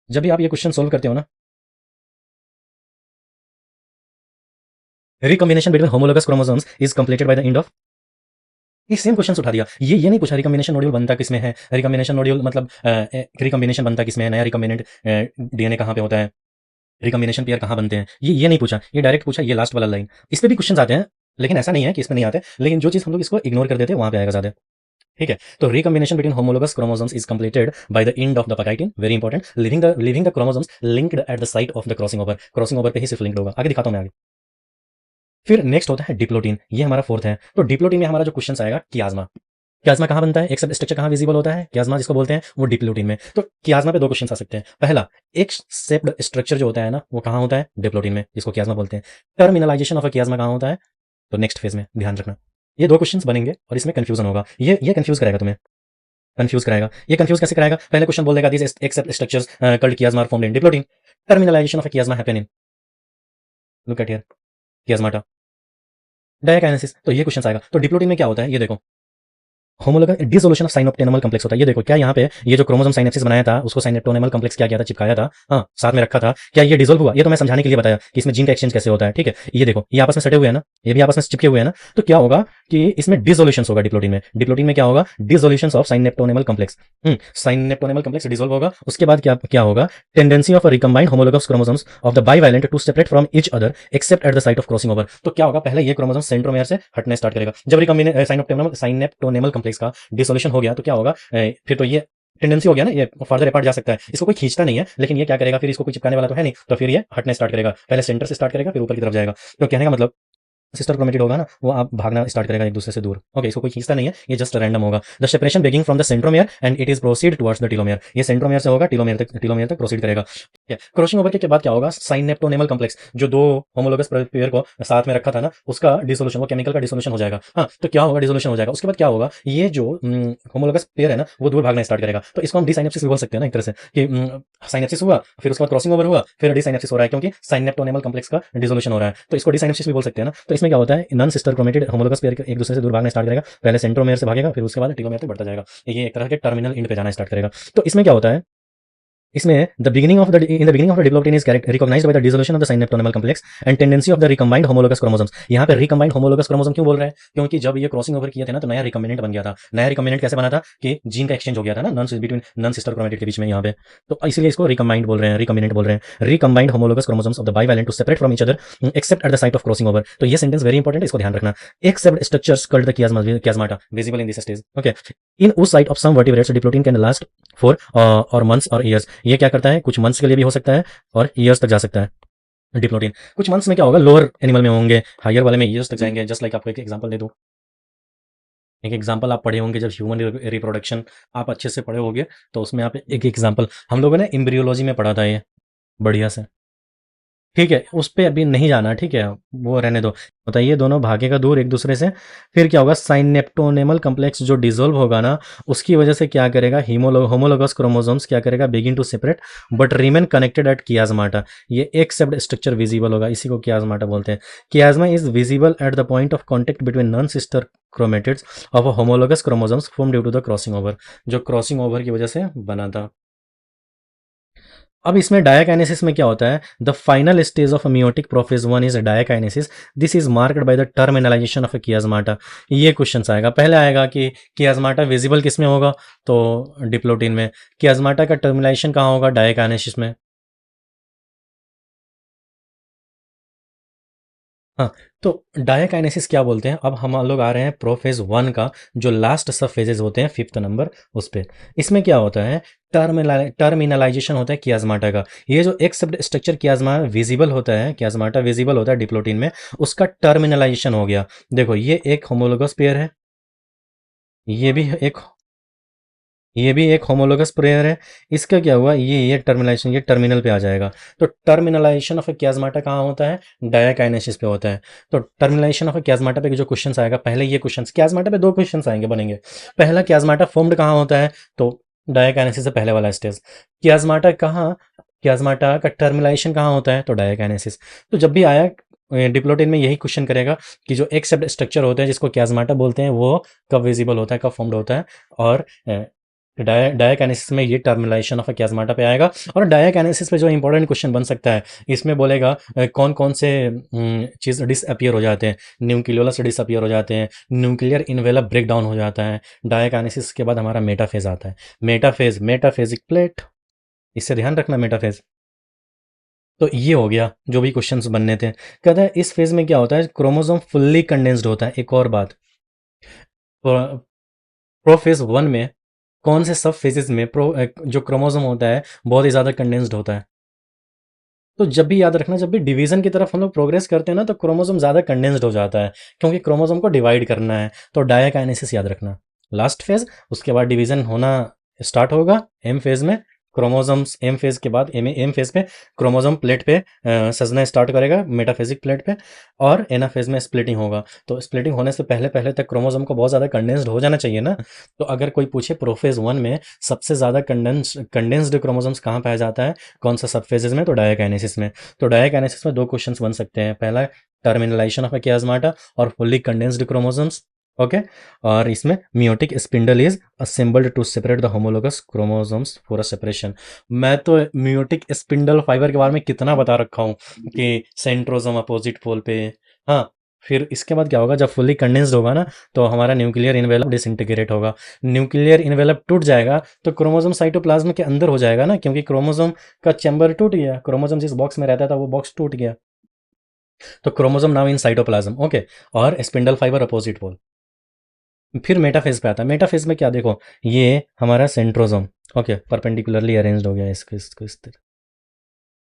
जब भी आप ये क्वेश्चन सोल्व करते हो ना, recombination between homologous chromosomes is completed by the end of, ये सेम क्वेश्चन उठा दिया। ये नहीं पूछा रिकॉम्बिनेशन मॉड्यूल बनता किसमें है, रिकॉम्बिनेशन मॉड्यूल मतलब रिकॉम्बिनेशन बनता किसमें है, नया रिकॉम्बिनेंट डीएनए कहाँ पे होता है, रिकॉम्बिनेशन पेयर कहाँ बनते हैं, ये नहीं पूछा। ये डायरेक्ट पूछा ये लास्ट वाला लाइन। इस पे भी क्वेश्चन आते हैं, लेकिन ऐसा नहीं है कि इसमें नहीं आते, लेकिन जो चीज हम लोग इसको इग्नोर कर देते हैं वहां पे आएगा ज्यादा। ठीक है, तो recombination between homologous chromosomes is completed by the end of the pachytene, very important, leaving the chromosomes linked at the site of the crossing over. Crossing over पे ही सिर्फ लिंक्ड होगा। आगे दिखाता हूं मैं आगे। फिर नेक्स्ट होता है डिप्लोटीन, ये हमारा फोर्थ है। तो डिप्लोटीन में हमारा जो क्वेश्चन आएगा कियाज्मा। कियाज्मा कहाँ बनता है, एक सब स्ट्रक्चर कहाँ विजिबल होता है, कियाज्मा जिसको बोलते हैं, वो डिप्लोटीन में। तो कियाज्मा पे दो क्वेश्चन आ सकते हैं। पहला, एक सेप्ड स्ट्रक्चर जो होता है ना वो कहाँ होता है, डिप्लोटीन में, जिसको कियाज्मा बोलते हैं। टर्मिनलाइजेशन ऑफ अ कियाज्मा कहाँ होता है, तो नेक्स्ट फेज में, ध्यान रखना। ये दो क्वेश्चंस बनेंगे और इसमें कंफ्यूजन होगा। ये कंफ्यूज करेगा तुम्हें, कंफ्यूज कराएगा। ये कंफ्यूज कैसे कराएगा, पहले क्वेश्चन बोल देगा this except structures called chiasma are formed in diplotene, terminalisation of a chiasma happen in, look at here, chiasmata, diakinesis. तो ये क्वेश्चन आएगा। तो डिप्लोटीन में क्या होता है, ये देखो, homologous dissolution of synaptonemal complex होता है। ये देखो, क्या यहाँ पे ये जो क्रोमोसोम साइनेप्सिस बनाया था उसको साइनोप्टेनमल कॉम्प्लेक्स क्या किया था, चिपकाया था, हाँ साथ में रखा था, क्या ये डिसोल्व हुआ? ये तो मैं समझाने के लिए बताया कि इसमें जीन का एक्सचेंज कैसे होता है। ठीक है, ये देखो, ये आपस में सटे हुए हैं ना, ये भी आपस में चिपके हुए हैं ना, तो क्या होगा कि इसमें डिसोल्यूशन होगा डिप्लोटीन में। डिप्लोटीन में क्या होगा, dissolution of synaptonemal complex. Synaptonemal complex dissolve होगा। उसके बाद क्या क्या होगा, tendency of recombined homologous chromosomes of the bivalent to separate from each other except at the site of crossing over. तो क्या होगा, पहले ये क्रोमोसोम सेंट्रोमेयर से हटने स्टार्ट करेगा। जब रिकम्बिनेशन साइनोप्टेनमल कॉम्प्लेक्स का डिसोल्यूशन हो गया तो क्या होगा, फिर तो ये टेंडेंसी हो गया ना, ये फर्दर अपार्ट जा सकता है। इसको कोई खींचता नहीं है, लेकिन ये क्या करेगा, फिर इसको कोई चिपकाने वाला तो है नहीं, तो फिर ये हटने स्टार्ट करेगा। पहले सेंटर से स्टार्ट करेगा, फिर ऊपर की तरफ जाएगा। तो कहने का मतलब सिस्टर क्रोमेटिड होगा ना, वो आप भागना स्टार्ट करेगा एक दूसरे से दूर। ओके, इसको कोई खींचता नहीं है, ये जस्ट रैंडम होगा। The separation beginning from the centromere and it is proceed towards the telomere. ये सेंट्रोमियर से होगा, टेलोमियर तक प्रोसीड करेगा। क्रॉसिंग ओवर के बाद क्या होगा, साइनेप्टोनेमल कॉम्प्लेक्स जो दो होमोलोगस पेयर को साथ में रखा था ना, उसका डिसोल्यूशन, वो केमिकल का डिसोल्यूशन हो जाएगा। हाँ, तो क्या होगा, डिसोल्यूशन हो जाएगा। उसके बाद क्या होगा, ये जो होमोलोगस पेयर है ना वो दूर भागना स्टार्ट करेगा। तो इसको हम डिसाइनेप्सिस भी बोल सकते हैं ना एक तरह से, कि साइनेप्सिस हुआ, फिर उसके बाद क्रॉसिंग ओवर हुआ, फिर डिसाइनेप्सिस हो रहा है, क्योंकि साइनेप्टोनेमल कॉम्प्लेक्स का डिसोल्यूशन हो रहा है, तो इसको डिसाइनेप्सिस भी बोल सकते हैं ना। तो इसमें क्या होता है, non sister chromatid homologous pair एक दूसरे से दूर भागना स्टार्ट करेगा। पहले सेंट्रोमेयर से भागेगा, फिर उसके बाद टेलोमेयर तक बढ़ता जाएगा। ये एक तरह के टर्मिनल एंड पे जाना स्टार्ट करेगा। तो इसमें क्या होता है, इसमें the beginning of the in the beginning of the diplotene is recognised by the dissolution of the synaptonemal complex and tendency of the recombined homologous chromosomes. यहाँ पे रिकम्बाइंड होमोलोगस क्रोमोसोम क्यों बोल रहे हैं, क्योंकि जब ये क्रॉसिंग ओवर किए थे ना तो नया रिकम्बिनेंट बन गया था। नया रिकम्बिनेंट कैसे बना था कि जीन का एक्सचेंज हो गया था ना, नॉन सिस्टर क्रोमेटिड के बीच में यहाँ पे, तो इसीलिए इसको रिकम्बाइंड बोल रहे हैं, रिकम्बिनेंट बोल रहे हैं। Recombined homologous chromosomes of the bivalent to separate from each other except at the site of crossing over. तो ये सेंटेंस वेरी इंपॉर्टेंट है, इसको ध्यान रखना। Except structures called the chiasmata visible in this stage. Okay, in उस site of some vertebrates diplotene can last for और months और years. ये क्या करता है, कुछ मंथ्स के लिए भी हो सकता है और ईयर्स तक जा सकता है डिप्लोटीन। कुछ मंथ्स में क्या होगा, लोअर एनिमल में होंगे, हायर वाले में ईयर्स तक जाएंगे। जस्ट लाइक आपको एक एग्जांपल दे दूं, एक एग्जांपल आप पढ़े होंगे जब ह्यूमन रिप्रोडक्शन आप अच्छे से पढ़े होंगे, तो उसमें आप एक एग्जांपल हम लोगों ने एम्ब्रियोलॉजी में पढ़ा था, ये बढ़िया से। ठीक है, उस पे अभी नहीं जाना, ठीक है, वो रहने दो। बताइए, दोनों भागेगा दूर एक दूसरे से, फिर क्या होगा, साइनेप्टोनेमल कॉम्प्लेक्स जो डिसॉल्व होगा ना, उसकी वजह से क्या करेगा, होमोलोगस क्रोमोसोम्स क्या करेगा, begin to separate but remain connected at chiasmata. ये एक सेप्ड स्ट्रक्चर विजिबल होगा, इसी को कियाज्माटा बोलते हैं। Chiasma is visible at the point of contact between non sister chromatids of homologous chromosomes form due to the crossing over, जो crossing over की वजह से बना था। अब इसमें डायाकाइनेसिस में क्या होता है, the final stage of meiotic prophase 1 is diakinesis, this is marked by the terminalisation of chiasmata. ये क्वेश्चन आएगा, पहले आएगा कि कियाज्माटा विजिबल किस में होगा, तो डिप्लोटीन में। कियाज्माटा का टर्मिनलाइजेशन कहाँ होगा, डायाकाइनेसिस में। हाँ, तो डायाकाइनेसिस क्या बोलते हैं? अब हम लोग आ रहे हैं प्रोफेज 1 का जो लास्ट सब फेजेस होते हैं 5th नंबर उस पे। इसमें क्या होता है? टर्मिनलाइजेशन होता है कियाज्माटा का। ये जो एक सब स्ट्रक्चर कियाज्मा विजिबल होता है, कियाज्माटा विजिबल होता है डिप्लोटिन में, उसका टर्मिनलाइजेशन हो गया। देखो ये एक होमोलोगस पेयर है, ये भी एक ये भी एक होमोलोगस पेयर है। इसका क्या हुआ? ये टर्मिनलाइजेशन ये टर्मिनल पे आ जाएगा। तो टर्मिनलाइजेशन ऑफ ए कियाज्माटा कहाँ होता है? डायाकाइनेसिस पे होता है। तो टर्मिनलाइजेशन ऑफ ए कियाज्माटा पे जो क्वेश्चन आएगा, पहले ये क्वेश्चन कियाज्माटा पे दो क्वेश्चन आएंगे बनेंगे। पहला कियाज्माटा फॉर्म्ड कहाँ होता है? तो डायाकाइनेसिस से पहले वाला स्टेज। कियाज्माटा कहाँ कियाज्माटा का टर्मिनलाइजेशन कहाँ होता है? तो डायाकाइनेसिस। तो जब भी आया डिप्लोटिन में यही क्वेश्चन करेगा कि जो एक सेप्ट स्ट्रक्चर होते हैं जिसको कियाज्माटा बोलते हैं वो कब विजिबल होता है, कब फॉर्म्ड होता है। और डायाकाइनेसिस में ये टर्मिनलाइजेशन ऑफ कियाज्माटा पे आएगा। और डायाकाइनेसिस पे जो इंपॉर्टेंट क्वेश्चन बन सकता है, इसमें बोलेगा कौन कौन से चीज़ डिसअपियर हो जाते हैं। न्यूक्लियोलस डिसअपियर हो जाते हैं, न्यूक्लियर इन्वेलप ब्रेक डाउन हो जाता है। डायाकाइनेसिस के बाद हमारा मेटाफेज आता है। मेटाफेजिक प्लेट, इससे ध्यान रखना मेटाफेज। तो ये हो गया जो भी क्वेश्चंस बनने थे। कहता है इस फेज में क्या होता है? क्रोमोसोम फुल्ली कंडेंस्ड होता है। एक और बात, प्रोफेज 1 में कौन से सब फेजेस में जो क्रोमोसोम होता है बहुत ही ज़्यादा कंडेंस्ड होता है। तो जब भी याद रखना, जब भी डिवीजन की तरफ हम लोग प्रोग्रेस करते हैं ना, तो क्रोमोसोम ज़्यादा कंडेंस्ड हो जाता है, क्योंकि क्रोमोसोम को डिवाइड करना है। तो डायाकाइनेसिस याद रखना लास्ट फेज, उसके बाद डिवीजन होना स्टार्ट होगा एम फेज में। क्रोमोसोम्स एम फेज के बाद एम फेज पे क्रोमोसोम प्लेट पे सजना स्टार्ट करेगा, मेटाफेजिक प्लेट पे। और एना फेज में स्प्लिटिंग होगा। तो स्प्लिटिंग होने से पहले पहले तक क्रोमोसोम को बहुत ज़्यादा कंडेंस्ड हो जाना चाहिए ना। तो अगर कोई पूछे प्रोफेज 1 में सबसे ज़्यादा कंडेंस्ड क्रोमोसोम्स कहाँ पाया जाता है, कौन सा सब फेजेस में? तो डायाकाइनेसिस में। तो डायाकाइनेसिस में दो क्वेश्चंस बन सकते हैं। पहला टर्मिनलाइजेशन ऑफ कियाज्माटा और फुल्ली कंडेंस्ड क्रोमोसोम्स। ओके। और इसमें meiotic spindle is assembled to separate the homologous chromosomes for a separation. मैं तो मियोटिक स्पिंडल फाइबर के बारे में कितना बता रखा हूँ कि सेंट्रोसोम अपोजिट पोल पे। हाँ, फिर इसके बाद क्या होगा? जब फुल्ली कंडेंस्ड होगा ना, तो हमारा न्यूक्लियर इन्वेलप डिसइंटीग्रेट होगा। न्यूक्लियर इन्वेलप टूट जाएगा तो क्रोमोसोम साइटोप्लाज्म के अंदर हो जाएगा ना, क्योंकि क्रोमोसोम का चैम्बर टूट गया। क्रोमोसोम जिस बॉक्स में रहता था वो बॉक्स टूट गया। तो chromosome now in cytoplasm. Okay. और स्पिंडल फाइबर अपोजिट पोल। फिर मेटाफेज पे आता है। मेटाफेज में क्या? देखो ये हमारा सेंट्रोसोम। ओके, परपेंडिकुलरली अरेंज्ड हो गया इसको इस तरह।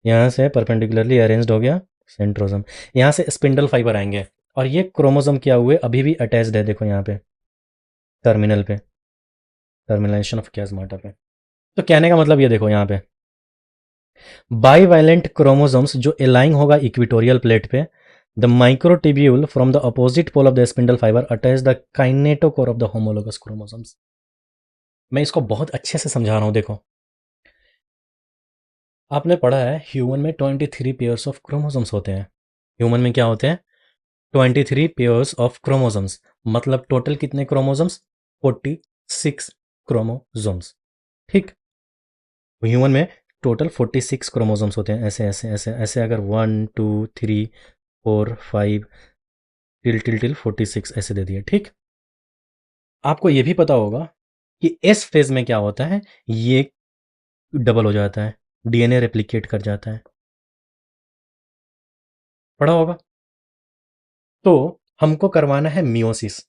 यहाँ से परपेंडिकुलरली अरेंज्ड हो गया सेंट्रोसोम। यहाँ से स्पिंडल फाइबर आएंगे और ये क्रोमोसोम क्या हुए अभी भी अटैच्ड है। देखो यहाँ पे टर्मिनल पे, टर्मिनेशन ऑफ कियाज्माटा पे। तो कहने का मतलब ये देखो यहाँ पे बाईवैलेंट क्रोमोसोम्स जो अलाइन होगा इक्विटोरियल प्लेट पे, the microtubule from the opposite pole of the spindle fibre attach the kinetochore of the homologous chromosomes. मैं इसको बहुत अच्छे से समझा रहा हूँ। देखो आपने पढ़ा है ह्यूमन में 23 पेयर्स ऑफ क्रोमोसोम्स होते हैं। ह्यूमन में क्या होते हैं? 23 पेयर्स ऑफ क्रोमोसोम्स। मतलब टोटल कितने क्रोमोसोम्स? 46 क्रोमोसोम्स। ठीक। ह्यूमन में टोटल 46 क्रोमोसोम्स होते हैं। ऐसे ऐसे ऐसे ऐसे अगर 1 2 3 4 5 टिल 46 ऐसे दे दिए। ठीक। आपको ये भी पता होगा कि इस फेज में क्या होता है, ये डबल हो जाता है, डीएनए रेप्लिकेट कर जाता है। पढ़ा होगा। तो हमको करवाना है मियोसिस।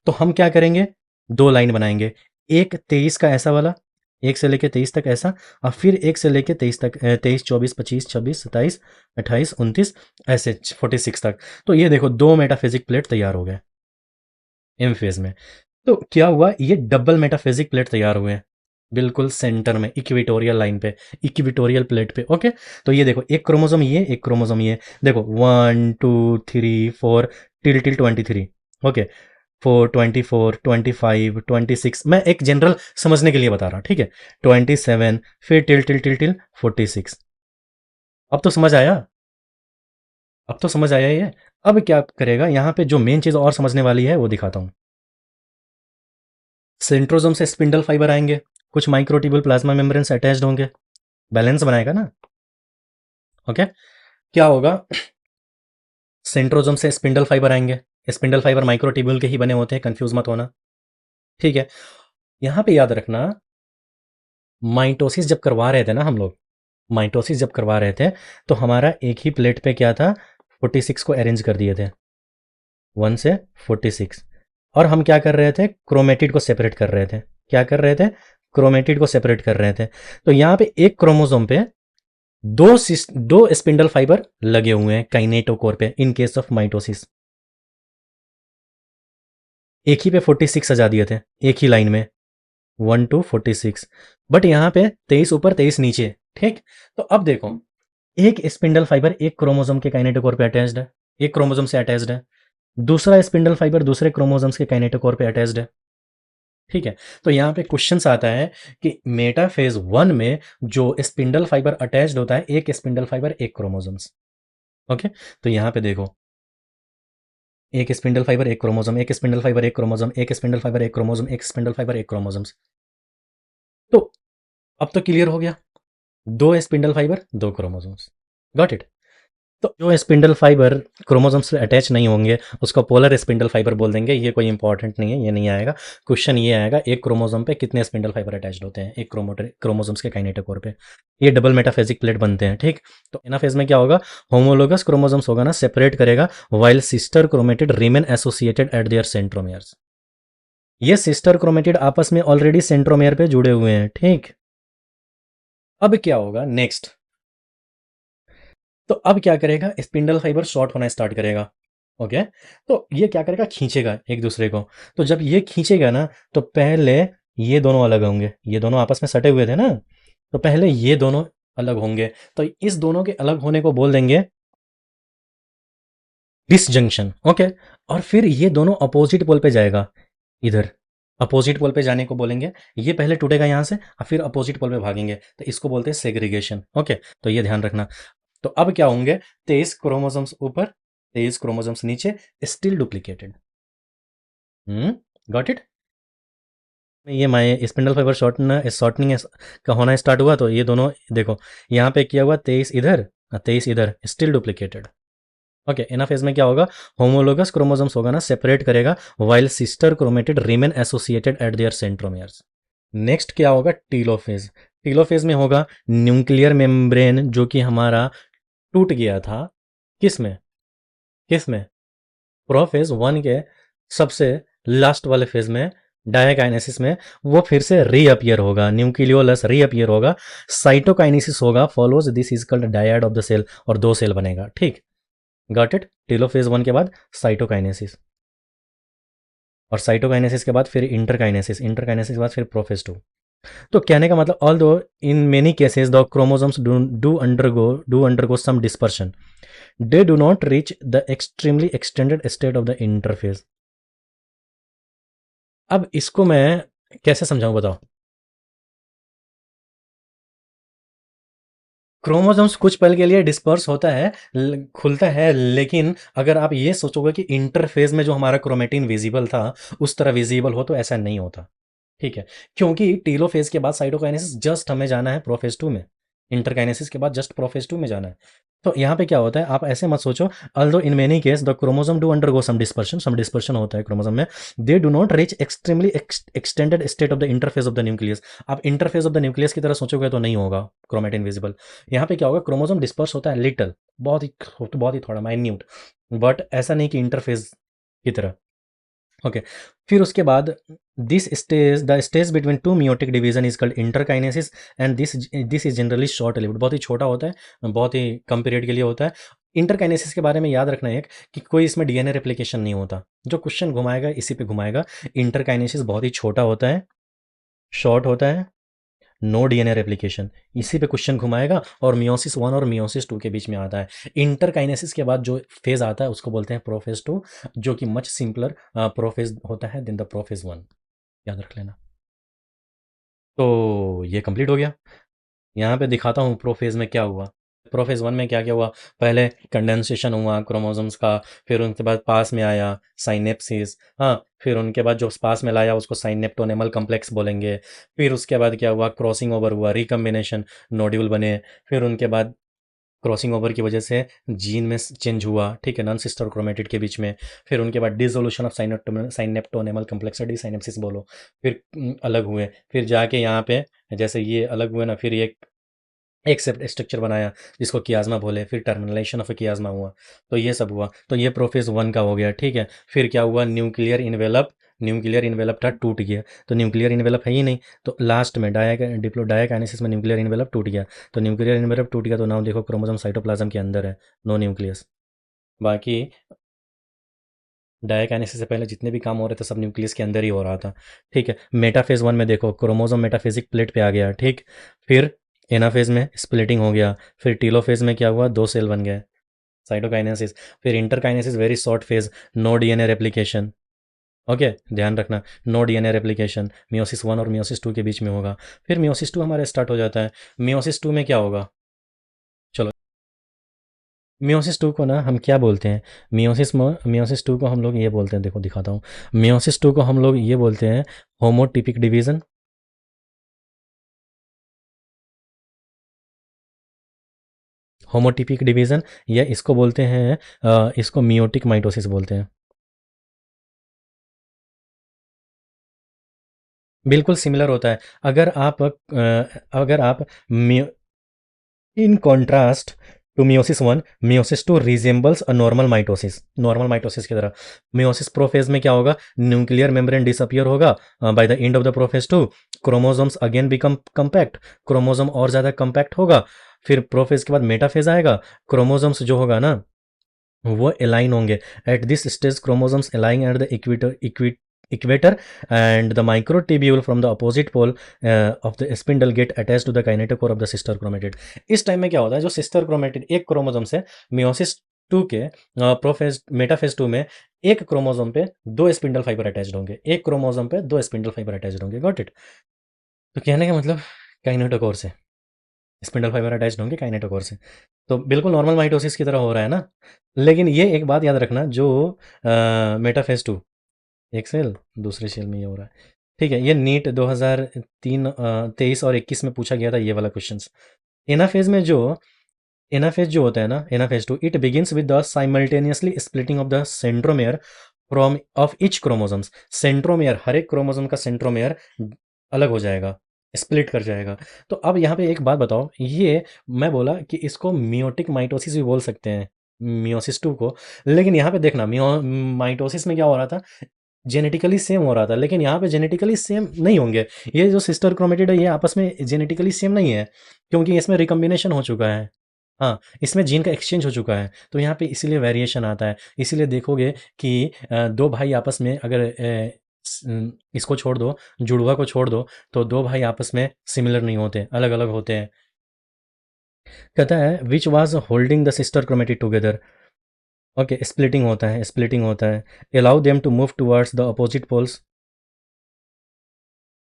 तो हम क्या करेंगे? दो लाइन बनाएंगे। एक 23 का ऐसा वाला, 1 से लेके 23 तक ऐसा, और फिर 1 से लेके 23 तक, 23 24 25 26 27 28 29 ऐसे 46 तक। तो ये देखो दो मेटाफिजिक प्लेट तैयार हो गए एम फेज में। तो क्या हुआ? ये डबल मेटाफिजिक प्लेट तैयार हुए हैं बिल्कुल सेंटर में इक्विटोरियल लाइन पे, इक्विटोरियल प्लेट पे। ओके। तो ये देखो एक क्रोमोसोम ये, एक क्रोमोसोम ये। देखो 1 2 3 4 टिल 23। ओके। 4 24 25 26। मैं एक जनरल समझने के लिए बता रहा हूँ, ठीक है। 27, फिर टिल 46। अब तो समझ आया? अब तो समझ आया ये। अब क्या करेगा यहाँ पे? जो मेन चीज और समझने वाली है वो दिखाता हूँ। सेंट्रोसोम से स्पिंडल फाइबर आएंगे, कुछ माइक्रोट्यूबुल प्लाज्मा मेम्ब्रेन से अटैच्ड होंगे, बैलेंस बनाएगा ना। ओके। क्या होगा? सेंट्रोसोम से स्पिंडल फाइबर आएंगे। स्पिंडल फाइबर माइक्रोट्यूबुल के ही बने होते हैं, कंफ्यूज मत होना। ठीक है। यहां पे याद रखना, माइटोसिस जब करवा रहे थे ना हम लोग, माइटोसिस जब करवा रहे थे, तो हमारा एक ही प्लेट पे क्या था? 46 को अरेंज कर दिए थे, 1 से 46। और हम क्या कर रहे थे, क्रोमेटिड को सेपरेट कर रहे थे। क्या कर रहे थे, क्रोमेटिड को सेपरेट कर रहे थे। तो यहाँ पे एक क्रोमोसोम पे दो स्पिंडल फाइबर लगे हुए हैं काइनेटोकोर पे इन केस ऑफ माइटोसिस। एक ही पे 46 सजा दिए थे, एक ही लाइन में 1 to 46। बट यहाँ पे 23 ऊपर 23 नीचे, ठीक। तो अब देखो, एक स्पिंडल फाइबर एक क्रोमोसोम के काइनेटोकोर पे अटैच्ड है, एक क्रोमोसोम से अटैच्ड है। दूसरा स्पिंडल फाइबर दूसरे क्रोमोसोम्स के काइनेटोकोर पे अटैच्ड है, ठीक है। तो यहाँ पे क्वेश्चन आता है कि मेटाफेज 1 में जो स्पिंडल फाइबर अटैच्ड होता है, एक स्पिंडल फाइबर एक क्रोमोसोम्स। ओके, तो यहाँ पे देखो, एक स्पिंडल फाइबर एक क्रोमोसोम, एक स्पिंडल फाइबर एक क्रोमोसोम, एक स्पिंडल फाइबर एक क्रोमोसोम, एक स्पिंडल फाइबर एक क्रोमोसोम्स। तो अब तो क्लियर हो गया, दो स्पिंडल फाइबर दो क्रोमोसोम्स। Got it. तो जो स्पिंडल फाइबर क्रोमोसोम्स से अटैच नहीं होंगे उसको पोलर स्पिंडल फाइबर बोल देंगे। ये कोई इंपॉर्टेंट नहीं है, ये नहीं आएगा क्वेश्चन। ये आएगा एक क्रोमोसोम पे कितने स्पिंडल फाइबर अटैच्ड होते हैं एक क्रोमोसोम्स के काइनेटोकोर पे। ये डबल मेटाफेजिक प्लेट बनते हैं, ठीक। तो एनाफेज में क्या होगा, होमोलोगस क्रोमोसोम्स होगा ना, सेपरेट करेगा, while sister chromatid remain associated eight there centromeres. ये सिस्टर क्रोमेटिड आपस में ऑलरेडी सेंट्रोमियर पे जुड़े हुए हैं, ठीक। अब क्या होगा नेक्स्ट, तो अब क्या करेगा, स्पिंडल फाइबर शॉर्ट होना स्टार्ट करेगा। ओके, तो ये क्या करेगा, खींचेगा एक दूसरे को। तो जब ये खींचेगा ना, तो पहले ये दोनों अलग होंगे, ये दोनों आपस में सटे हुए थे ना, तो पहले ये दोनों अलग होंगे। तो इस दोनों के अलग होने को बोल देंगे डिसजंक्शन। ओके, और फिर ये दोनों अपोजिट पोल पे जाएगा, इधर अपोजिट पोल पे जाने को बोलेंगे। ये पहले टूटेगा यहाँ से और फिर अपोजिट पोल पे भागेंगे, तो इसको बोलते हैं सेग्रीगेशन। ओके, तो ये ध्यान रखना। तो अब क्या होंगे, 23 क्रोमोसोम्स ऊपर 23 क्रोमोसोम्स नीचे, स्टिल डुप्लीकेटेड। Got it. ये माय स्पिंडल फाइबर शॉर्टनिंग का होना स्टार्ट हुआ, तो ये दोनों देखो, यहाँ पे किया हुआ 23 इधर 23 इधर, स्टिल डुप्लीकेटेड। ओके, एनाफेज में क्या होगा, होमोलोगस क्रोमोसोम्स होगा ना, सेपरेट करेगा, while sister chromatid remain associated eight there centromeres. Next क्या होगा, टीलोफेज। टीलोफेज में होगा न्यूक्लियर मेम्ब्रेन जो कि हमारा टूट गया था, किस में, किस में, प्रोफेज 1 के सबसे लास्ट वाले फेज में, डायकाइनेसिस में, वो फिर से रीअपियर होगा, न्यूक्लियोलस रीअपियर होगा, साइटोकाइनेसिस होगा, follows this is called dyad of the cell, और दो सेल बनेगा, ठीक। Got it. टेलोफेज 1 के बाद साइटोकाइनेसिस, और साइटोकाइनेसिस के बाद फिर इंटरकाइनेसिस, इंटरकाइनेसिस के बाद फिर प्रोफेज 2। तो कहने का मतलब, although in many cases the chromosomes do undergo some dispersion, they do not reach the extremely extended state of the interphase. अब इसको मैं कैसे समझाऊं बताओ। क्रोमोसोम्स कुछ पल के लिए डिस्पर्स होता है, खुलता है, लेकिन अगर आप ये सोचोगे कि इंटरफेज में जो हमारा क्रोमेटिन विजिबल था उस तरह विजिबल हो, तो ऐसा नहीं होता, ठीक है। क्योंकि टीलोफेज के बाद साइटोकाइनेसिस, जस्ट हमें जाना है प्रोफेज 2 में, इंटरकाइनेसिस के बाद जस्ट प्रोफेज 2 में जाना है। तो यहाँ पे क्या होता है, आप ऐसे मत सोचो, although in many case the chromosome do undergo some dispersion होता है क्रोमोसोम में, they do not reach extremely extended state of the interphase of the nucleus. आप इंटरफेस ऑफ द न्यूक्लियस की तरह सोचोगे तो नहीं होगा क्रोमेटिन विजिबल। यहाँ पे क्या होगा, क्रोमोसोम डिस्पर्स होता है लिटल, बहुत ही थोड़ा माइन्यूट, बट ऐसा नहीं कि इंटरफेस की तरह। ओके, फिर उसके बाद this stage the stage between two meiotic division is called interkinesis, and this is generally short lived, बहुत ही छोटा होता है, बहुत ही कम पीरियड के लिए होता है। इंटरकाइनेसिस के बारे में याद रखना एक, कि कोई इसमें डीएनए रेप्लिकेशन नहीं होता, जो क्वेश्चन घुमाएगा इसी पे घुमाएगा। इंटरकाइनेसिस बहुत ही छोटा होता है, शॉर्ट होता है, नो डीएनए रेप्लिकेशन, इसी पे क्वेश्चन घुमाएगा, और मियोसिस 1 और मियोसिस 2 के बीच में आता है। इंटरकाइनेसिस के बाद जो फेज आता है उसको बोलते हैं प्रोफेज 2, जो कि मच सिंपलर प्रोफेज होता है देन द प्रोफेज 1, याद रख लेना। तो ये कंप्लीट हो गया। यहाँ पे दिखाता हूँ प्रोफेज में क्या हुआ। प्रोफेज 1 में क्या क्या हुआ, पहले कंडेंसेशन हुआ क्रोमोसोम्स का, फिर उनके बाद पास में आया साइनेप्सिस, हाँ, फिर उनके बाद जो पास में लाया उसको साइनेप्टोनेमल कम्प्लेक्स बोलेंगे। फिर उसके बाद क्या हुआ, क्रॉसिंग ओवर हुआ, रिकम्बिनेशन, नोड्यूल बने। फिर उनके बाद क्रॉसिंग ओवर की वजह से जीन में चेंज हुआ, ठीक है, नॉन सिस्टर क्रोमेटिड के बीच में। फिर उनके बाद डिसोल्यूशन ऑफ साइनेप्टोनेमल कम्प्लेक्स, डिसाइनेप्सिस बोलो। फिर अलग हुए, फिर जाके यहाँ पे जैसे ये अलग हुए ना, फिर ये एक स्ट्रक्चर बनाया जिसको कियाज्मा बोले, फिर टर्मिनेशन ऑफ कियाज्मा हुआ, तो ये सब हुआ। तो ये प्रोफेज वन का हो गया, ठीक है। फिर क्या हुआ, न्यूक्लियर इन्वेलप था, टूट गया। तो न्यूक्लियर इन्वेलप है ही नहीं, तो लास्ट में डायकाइनेसिस में न्यूक्लियर इन्वेलप टूट गया। तो न्यूक्लियर इन्वेलप टूट गया तो नाउ देखो क्रोमोसोम साइटोप्लाज्म के अंदर है, नो न्यूक्लियस। बाकी डायकाइनेसिस से पहले जितने भी काम हो रहे थे सब न्यूक्लियस के अंदर ही हो रहा था, ठीक है। मेटाफेज वन में देखो क्रोमोसोम मेटाफेजिक प्लेट पे आ गया, ठीक। फिर एनाफेज में स्प्लिटिंग हो गया। फिर टीलोफेज में क्या हुआ, दो सेल बन गए, साइटोकाइनेसिस। फिर interkinesis very short phase, no DNA replication. Okay, ध्यान रखना, no DNA replication meiosis one और मियोसिस टू के बीच में होगा। फिर मियोसिस टू हमारे स्टार्ट हो जाता है। मियोसिस टू में क्या होगा, चलो मियोसिस टू को ना हम क्या बोलते हैं, मियोसिस टू को हम लोग ये बोलते हैं, देखो दिखाता हूँ। मियोसिस टू को हम लोग ये बोलते हैं होमोटिपिक डिवीजन, होमोटिपिक डिवीजन, या इसको बोलते हैं इसको मियोटिक माइटोसिस बोलते हैं। बिल्कुल सिमिलर होता है। अगर आप in contrast to meiosis one, meiosis two resembles a normal mitosis की तरह। मियोसिस प्रोफेज में क्या होगा, न्यूक्लियर मेम्ब्रेन डिसअपियर होगा by the end of the prophase two, chromosomes again become compact, chromosome और ज़्यादा कम्पैक्ट होगा। फिर प्रोफेज के बाद मेटाफेज आएगा, क्रोमोसोम्स जो होगा ना वो अलाइन होंगे। At this stage chromosomes align at the equator and the microtubule from the opposite pole of the spindle get attach to the kinetochore of the sister chromatid. इस time में क्या होता है, जो सिस्टर क्रोमेटिड एक chromosome से meiosis two के prophase metaphase two में एक क्रोमोसोम पे दो स्पिंडल फाइबर अटैच्ड होंगे, एक क्रोमोसोम पे दो स्पिंडल फाइबर अटैच्ड होंगे, गॉट इट। तो कहने का मतलब काइनेटोकोर से स्पिंडल फाइबर अटैच्ड होंगे काइनेटोकोर से। तो बिल्कुल नॉर्मल माइटोसिस की तरह हो रहा है ना। लेकिन ये एक बात याद रखना, जो मेटाफेज टू एक सेल दूसरे सेल में ये हो रहा है, ठीक है। ये नीट 2023 और 21 में पूछा गया था ये वाला क्वेश्चन। एनाफेज में जो एनाफेज जो होता है ना, anaphase two it begins with the simultaneously splitting of the centromere from of each chromosomes. Centromere, हर एक क्रोमोसोम का सेंट्रोमेयर अलग हो जाएगा, स्प्लिट कर जाएगा। तो अब यहाँ पे एक बात बताओ, ये मैं बोला कि इसको मियोटिक माइटोसिस भी बोल सकते हैं, मियोसिस टू को। लेकिन यहाँ पे देखना, माइटोसिस में क्या हो रहा था, जेनेटिकली सेम हो रहा था, लेकिन यहाँ पे जेनेटिकली सेम नहीं होंगे। ये जो सिस्टर क्रोमेटिड है ये आपस में जेनेटिकली सेम नहीं है, क्योंकि इसमें रिकम्बिनेशन हो चुका है। हाँ, इसमें जीन का एक्सचेंज हो चुका है, तो यहाँ पे इसीलिए वेरिएशन आता है। इसीलिए देखोगे कि दो भाई आपस में अगर इसको छोड़ दो, जुड़वा को छोड़ दो, तो दो भाई आपस में सिमिलर नहीं होते, अलग अलग होते हैं। कहता है which was holding the sister chromatid together. Okay, splitting होता है allow them to move towards the opposite poles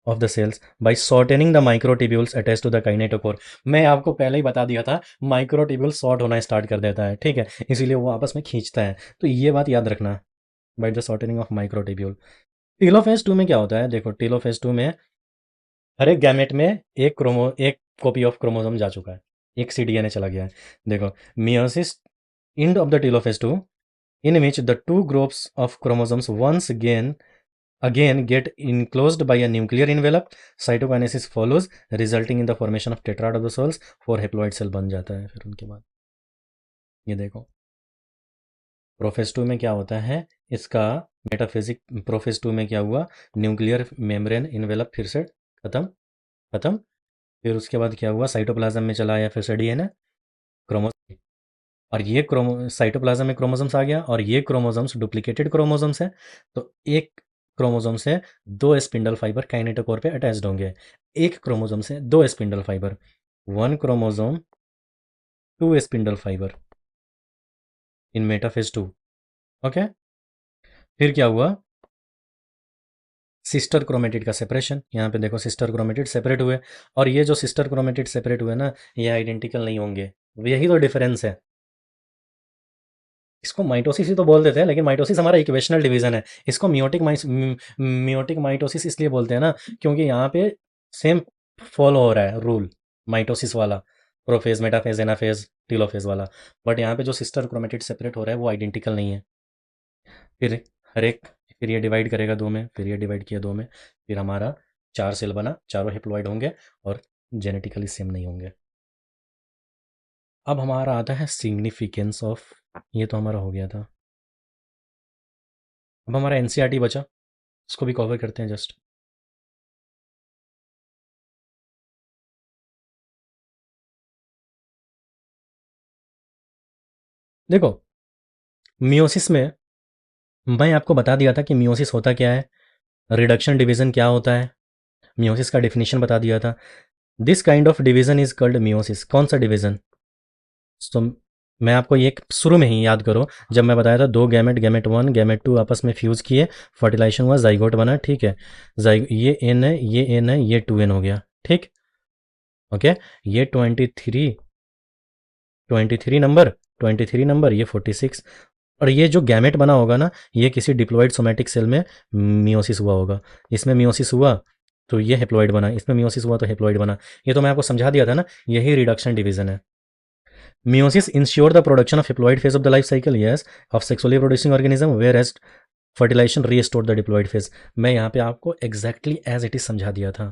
of the cells by shortening the microtubules attach to the kinetochore. मैं आपको पहले ही बता दिया था, माइक्रोट्यूब्यूल शॉर्ट होना स्टार्ट कर देता है, ठीक है, इसीलिए वो आपस में खींचता है। तो ये बात याद रखना, by the shortening of microtubule. Telophase two में क्या होता है, देखो टेलोफेज टू में हर एक गैमेट में एक कॉपी ऑफ क्रोमोसोम जा चुका है, एक सीडीएनए चला गया है। देखो meiosis end of the telophase 2 in which the two groups of chromosomes once again get enclosed by a nuclear envelope, cytokinesis follows resulting in the formation of tetrad of the cells, 4 haploid cell बन जाता है। फिर उनके बाद ये देखो prophase to में क्या होता है, इसका मेटाफिजिक प्रोफेज टू में क्या हुआ, न्यूक्लियर मेम्ब्रेन इन्वेलप फिर से खत्म खत्म। फिर उसके बाद क्या हुआ, साइटोप्लाज्म में चला आया फिर से डीएनए, क्रोमोसोम, और ये क्रोमो साइटोप्लाज्म में क्रोमोसोम्स आ गया, और ये क्रोमोसोम्स डुप्लीकेटेड क्रोमोसोम्स है। तो एक क्रोमोसोम से दो स्पिंडल फाइबर काइनेटोकोर पे अटैच्ड होंगे, एक क्रोमोसोम से दो spindle fibre, one chromosome two spindle fibre in metaphase two. Okay, फिर क्या हुआ, सिस्टर क्रोमेटिड का सेपरेशन। यहाँ पे देखो सिस्टर क्रोमेटिड सेपरेट हुए, और ये जो सिस्टर क्रोमेटिड सेपरेट हुए ना, ये आइडेंटिकल नहीं होंगे, यही तो डिफरेंस है। इसको माइटोसिस ही तो बोल देते हैं, लेकिन माइटोसिस हमारा इक्वेशनल डिवीजन है। इसको मियोटिक माइटोसिस इसलिए बोलते हैं ना, क्योंकि यहाँ पे सेम फॉलो हो रहा है रूल, माइटोसिस वाला, प्रोफेज मेटाफेज एनाफेज टीलोफेज वाला। बट यहाँ पे जो सिस्टर क्रोमेटिड सेपरेट हो रहा है वो आइडेंटिकल नहीं है। फिर हर एक फिर ये डिवाइड करेगा दो में, फिर ये डिवाइड किया दो में, फिर हमारा चार सेल बना, चारों हेप्लॉइड होंगे और जेनेटिकली सेम नहीं होंगे। अब हमारा आता है सिग्निफिकेंस ऑफ, ये तो हमारा हो गया था। अब हमारा एनसीईआरटी बचा, इसको भी कवर करते हैं जस्ट। देखो, मियोसिस में मैं आपको बता दिया था कि मियोसिस होता क्या है, रिडक्शन डिवीजन क्या होता है, मियोसिस का डेफिनेशन बता दिया था। This kind of division is called meiosis. कौन सा डिवीजन? तो मैं आपको ये शुरू में ही याद करो, जब मैं बताया था दो gamete, gamete one gamete two आपस में फ्यूज़ किए, फर्टिलाइजेशन हुआ, जाइगोट बना, ठीक है। ये एन है, ये एन है, ये टू एन हो गया, ठीक। ओके, ये 23 नंबर, ये 46, और ये जो गैमेट बना होगा ना, ये किसी डिप्लॉइड सोमैटिक सेल में मियोसिस हुआ होगा। इसमें मियोसिस हुआ तो ये हेप्लॉइड बना, इसमें मियोसिस हुआ तो हेप्लॉइड बना। ये तो मैं आपको समझा दिया था ना, यही रिडक्शन डिवीजन है। Meiosis ensure the production of haploid phase of the life cycle, yes, of sexually producing organism, whereas fertilization restore the diploid phase। मैं यहाँ पे आपको एग्जैक्टली एज इट इज समझा दिया था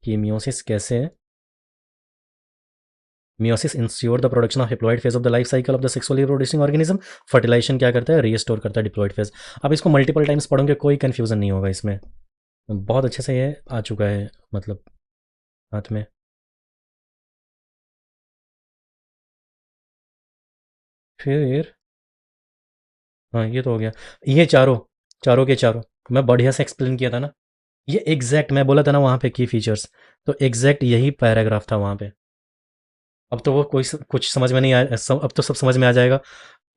कि मियोसिस कैसे, meiosis ensure the production of haploid phase of the life cycle of the sexually producing organism, fertilisation क्या करता है, रीस्टोर करता है डिप्लॉइड फेज। अब इसको मल्टीपल टाइम्स पढ़ोगे, कोई कंफ्यूजन नहीं होगा इसमें, बहुत अच्छे से ये आ चुका है मतलब हाथ में। फिर हाँ, ये तो हो गया। ये चारों, चारों के चारों मैं बढ़िया से एक्सप्लेन किया था ना, ये एग्जैक्ट मैं बोला था ना वहाँ पे की फीचर्स, तो एग्जैक्ट यही पैराग्राफ था वहाँ पे। अब तो वो कोई कुछ समझ में नहीं आया, अब तो सब समझ में आ जाएगा।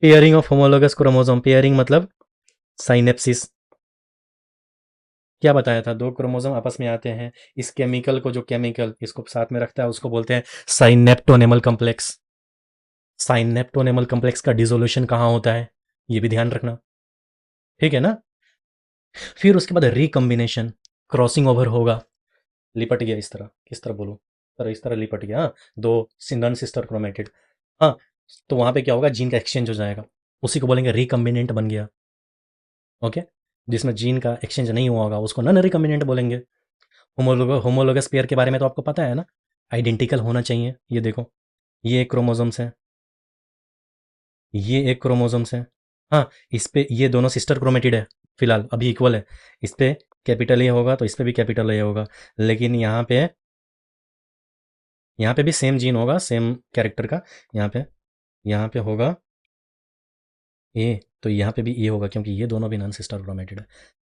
Pairing of homologous chromosome, pairing मतलब साइनेप्सिस। क्या बताया था, दो क्रोमोसोम आपस में आते हैं, इस केमिकल को, जो केमिकल इसको साथ में रखता है उसको बोलते हैं साइनेप्टोनेमल कम्प्लेक्स। साइनेप्टोनेमल कम्प्लेक्स का डिसोल्यूशन कहाँ होता है, ये भी ध्यान रखना, ठीक है ना। फिर उसके बाद रिकम्बिनेशन, क्रॉसिंग ओवर होगा, लिपट गया इस तरह, किस तरह बोलूँ, इस तरह लिपट गया, हाँ, दो नॉन सिस्टर क्रोमेटिड, हाँ, तो वहाँ पे क्या होगा, जीन का एक्सचेंज हो जाएगा, उसी को बोलेंगे रिकम्बिनेंट बन गया। ओके, जिसमें जीन का एक्सचेंज नहीं हुआ होगा उसको नॉन रिकम्बिनेंट बोलेंगे। होमोलोगस पेयर के बारे में तो आपको पता है ना, आइडेंटिकल होना चाहिए। ये देखो, ये एक क्रोमोसोम्स है, ये एक क्रोमोसोम्स है, हाँ, इस पे ये दोनों सिस्टर क्रोमेटिड है, फिलहाल अभी इक्वल है, इस पे कैपिटल ए होगा तो इस पे भी कैपिटल ए होगा, लेकिन यहाँ पे भी सेम जीन होगा, सेम कैरेक्टर का, यहाँ पे होगा ए, तो यहाँ पे भी ए होगा, क्योंकि ये दोनों भी नॉन सिस्टर क्रोमेटिड है।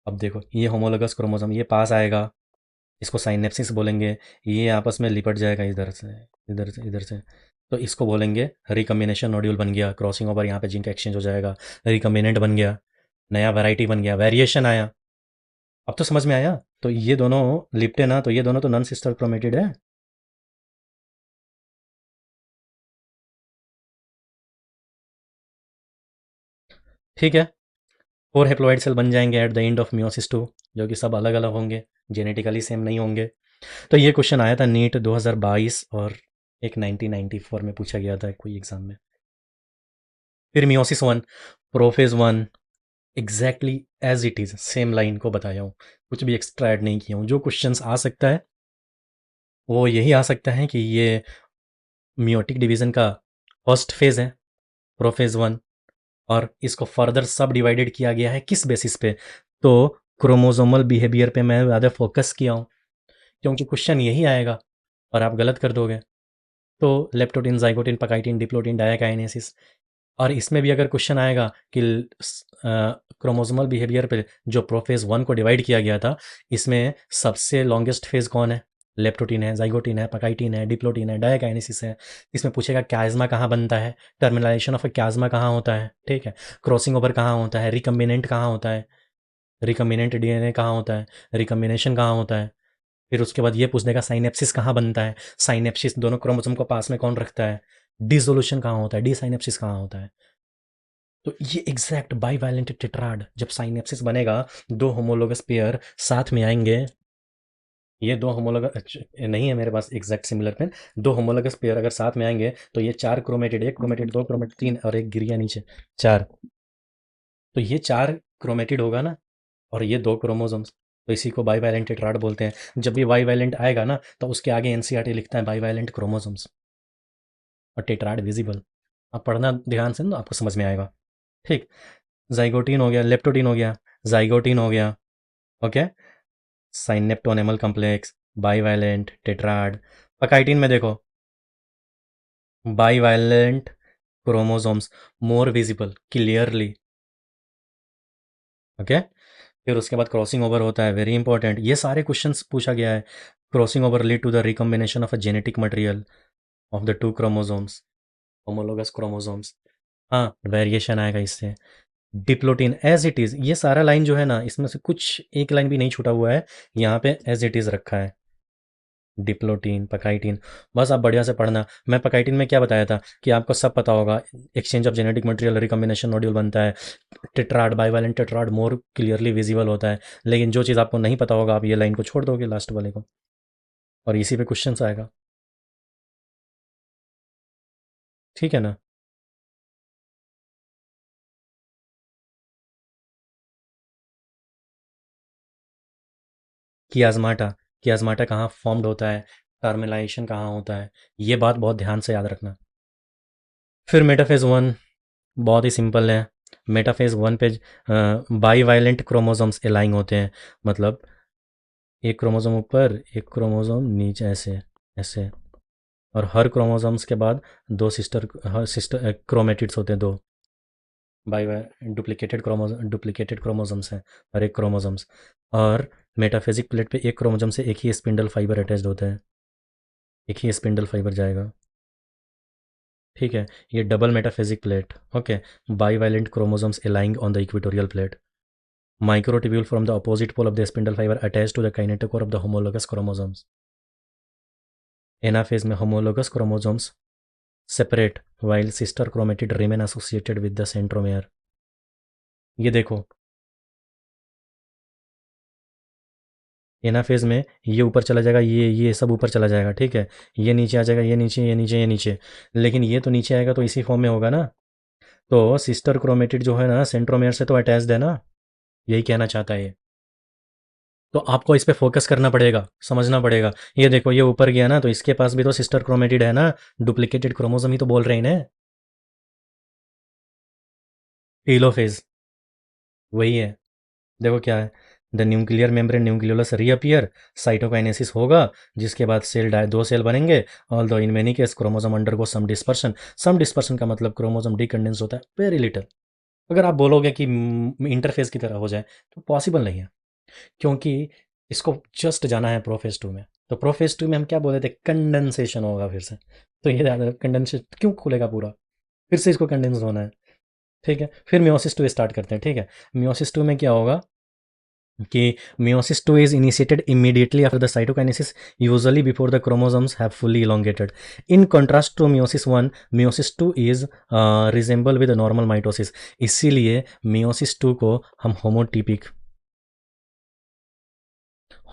अब देखो, ये होमोलोगस क्रोमोसोम ये पास आएगा, इसको साइनेप्सिस बोलेंगे, ये आपस में लिपट जाएगा इधर से, इधर से, इधर से, तो इसको बोलेंगे रिकम्बिनेशन नोड्यूल बन गया, क्रॉसिंग ओवर, यहाँ पे जिनका एक्सचेंज हो जाएगा, रिकम्बिनेंट बन गया, नया वैरायटी बन गया, वेरिएशन आया। अब तो समझ में आया, तो ये दोनों लिपटे ना, तो ये दोनों तो नॉन सिस्टर क्रोमेटिड है। ठीक है, 4 हेप्लॉइड सेल बन जाएंगे at the end of meiosis 2, जो कि सब अलग अलग होंगे, जेनेटिकली सेम नहीं होंगे। तो ये क्वेश्चन आया था नीट 2022 और एक 1994 में पूछा गया था कोई एग्जाम में। फिर meiosis one, prophase one, exactly as it is same line को बताया हूँ, कुछ भी एक्स्ट्रा ऐड नहीं किया हूँ। जो क्वेश्चंस आ सकता है वो यही आ सकता है कि ये मियोटिक डिवीजन का फर्स्ट फेज है, प्रोफेज वन, और इसको फर्दर सब डिवाइडेड किया गया है किस बेसिस पे, तो क्रोमोजोमल बिहेवियर पे मैं ज़्यादा फोकस किया हूँ, क्योंकि क्वेश्चन यही आएगा और आप गलत कर दोगे। तो लेप्टोटिन, जाइगोटिन, पकाइटिन, डिप्लोटिन, डायाकाइनेसिस, और इसमें भी अगर क्वेश्चन आएगा कि क्रोमोसोमल बिहेवियर पे जो प्रोफेज वन को डिवाइड किया गया था, इसमें सबसे लॉन्गेस्ट फेज कौन है, लेप्टोटिन है, जाइगोटिन है, पकाइटिन है, डिप्लोटिन है, डायाकाइनेसिस है। इसमें पूछेगा क्याज्मा कहाँ बनता है, टर्मिनलाइजेशन ऑफ क्याज्मा कहाँ होता है, ठीक है, क्रॉसिंग ओवर कहाँ होता है, रिकम्बिनेंट कहाँ होता है, रिकम्बिनेंट डीएनए कहाँ होता है, रिकम्बिनेशन कहाँ होता है। फिर उसके बाद ये पूछ देगा साइनेप्सिस कहाँ बनता है, साइनेप्सिस दोनों क्रोमोसोम को पास में कौन रखता है, डिसोल्यूशन कहाँ होता है, डी साइनेप्सिस कहाँ होता है। तो ये एग्जैक्ट बाईवैलेंट टेट्राड जब साइनेप्सिस बनेगा, दो होमोलोगस पेयर साथ में आएंगे, ये दो होमोलोगस नहीं है मेरे पास एग्जैक्ट सिमिलर पेन, दो होमोलोगस पेयर अगर साथ में आएंगे तो ये चार क्रोमेटिड, एक क्रोमेटिड, दो क्रोमेटिड, तीन, और एक गिर गया नीचे, चार, तो ये चार क्रोमेटिड होगा ना, और ये दो क्रोमोसोम्स, तो इसी को बाईवैलेंट टेट्राड बोलते हैं। जब भी बाईवैलेंट आएगा ना, तो उसके आगे एनसीईआरटी लिखता है बाईवैलेंट क्रोमोसोम्स। और टेट्राड विजिबल। आप पढ़ना ध्यान से ना, आपको समझ में आएगा। ठीक, जाइगोटीन हो गया, लेप्टोटीन हो गया, जाइगोटीन हो गया, ओके, साइनेप्टोनेमल कॉम्प्लेक्स, बाईवैलेंट, टेट्राड। पकाइटिन में देखो, bivalent chromosomes, more visible clearly, okay. फिर उसके बाद क्रॉसिंग ओवर होता है, वेरी इंपॉर्टेंट, ये सारे क्वेश्चंस पूछा गया है। Crossing over lead to the recombination of a genetic material of the two chromosomes, homologous chromosomes. हाँ, वेरिएशन आएगा इससे। डिप्लोटीन एज इट इज़, ये सारा लाइन जो है ना, इसमें से कुछ एक लाइन भी नहीं छूटा हुआ है, यहाँ पे एज इट इज़ रखा है। डिप्लोटीन, पकाइटिन, बस आप बढ़िया से पढ़ना। मैं पकाइटिन में क्या बताया था कि आपको सब पता होगा, exchange of genetic material, recombination nodule बनता है, टेट्राड, बाइवैलेंट टेट्राड मोर क्लियरली विजिबल होता है। लेकिन जो चीज़ आपको नहीं पता होगा, आप ये लाइन को छोड़ दोगे लास्ट वाले को, और इसी पे क्वेश्चन आएगा। ठीक है ना। कियाज़माटा, कियाज़माटा कहाँ फॉर्म्ड होता है, टर्मिनाइजेशन कहाँ होता है, ये बात बहुत ध्यान से याद रखना। फिर मेटाफेज़ वन बहुत ही सिंपल है। मेटाफेज़ वन पे बाईवैलेंट क्रोमोसोम्स अलाइन होते हैं, मतलब एक क्रोमोसोम ऊपर, एक क्रोमोसोम नीचे, ऐसे ऐसे, और हर क्रोमोसोम्स के बाद दो सिस्टर क्रोमेटिड्स होते हैं, दो बाई डुप्लीकेटेड क्रोमोसोम्स हैं हर एक क्रोमोसोम्स। और मेटाफेजिक प्लेट पे एक क्रोमोसोम से एक ही स्पिंडल फाइबर अटैच्ड होता है, एक ही स्पिंडल फाइबर जाएगा। ठीक है, ये double metaphasic plate, okay. Bivalent chromosomes aligning on the equatorial plate, microtubule from the opposite pole of the spindle fiber attached to the kinetochore of the homologous chromosomes. Anaphase में homologous chromosomes separate while sister chromatid remain associated with the centromere. ये देखो, anaphase में ये ऊपर चला जाएगा, ये सब ऊपर चला जाएगा, ठीक है। ये नीचे आ जाएगा, ये नीचे, ये नीचे, ये नीचे। लेकिन ये तो नीचे आएगा तो इसी फॉर्म में होगा ना। तो सिस्टर क्रोमेटिड जो है ना, सेंट्रोमेयर से तो अटैच्ड है ना, यही कहना चाहता है ये। तो आपको इस पे फोकस करना पड़ेगा, समझना पड़ेगा। ये देखो, ये ऊपर गया ना, तो इसके पास भी तो सिस्टर क्रोमेटिड है ना, डुप्लीकेटेड क्रोमोसोम ही तो बोल रहे हैं ना। टीलोफेज वही है। देखो क्या है, the nuclear membrane nucleolus reappear, cytokinesis होगा, जिसके बाद दो सेल बनेंगे। Although in many case chromosome undergo some dispersion. Some dispersion का मतलब क्रोमोसोम डिकंडेंस होता है वेरी लिटिल। अगर आप बोलोगे कि इंटरफेस की तरह हो जाए, तो पॉसिबल नहीं है, क्योंकि इसको जस्ट जाना है प्रोफेज टू में। तो प्रोफेज टू में हम क्या बोले थे, कंडेंसेशन होगा फिर से। तो ये कंडेंसेशन क्यों खुलेगा पूरा, फिर से इसको कंडेंस होना है। ठीक है, फिर मियोसिस टू स्टार्ट करते हैं। ठीक है, मियोसिस टू में क्या होगा कि meiosis 2 is initiated immediately after the cytokinesis, usually before the chromosomes have fully elongated. In contrast to meiosis 1, meiosis 2 is resemble with normal mitosis. इसीलिए meiosis 2 को हम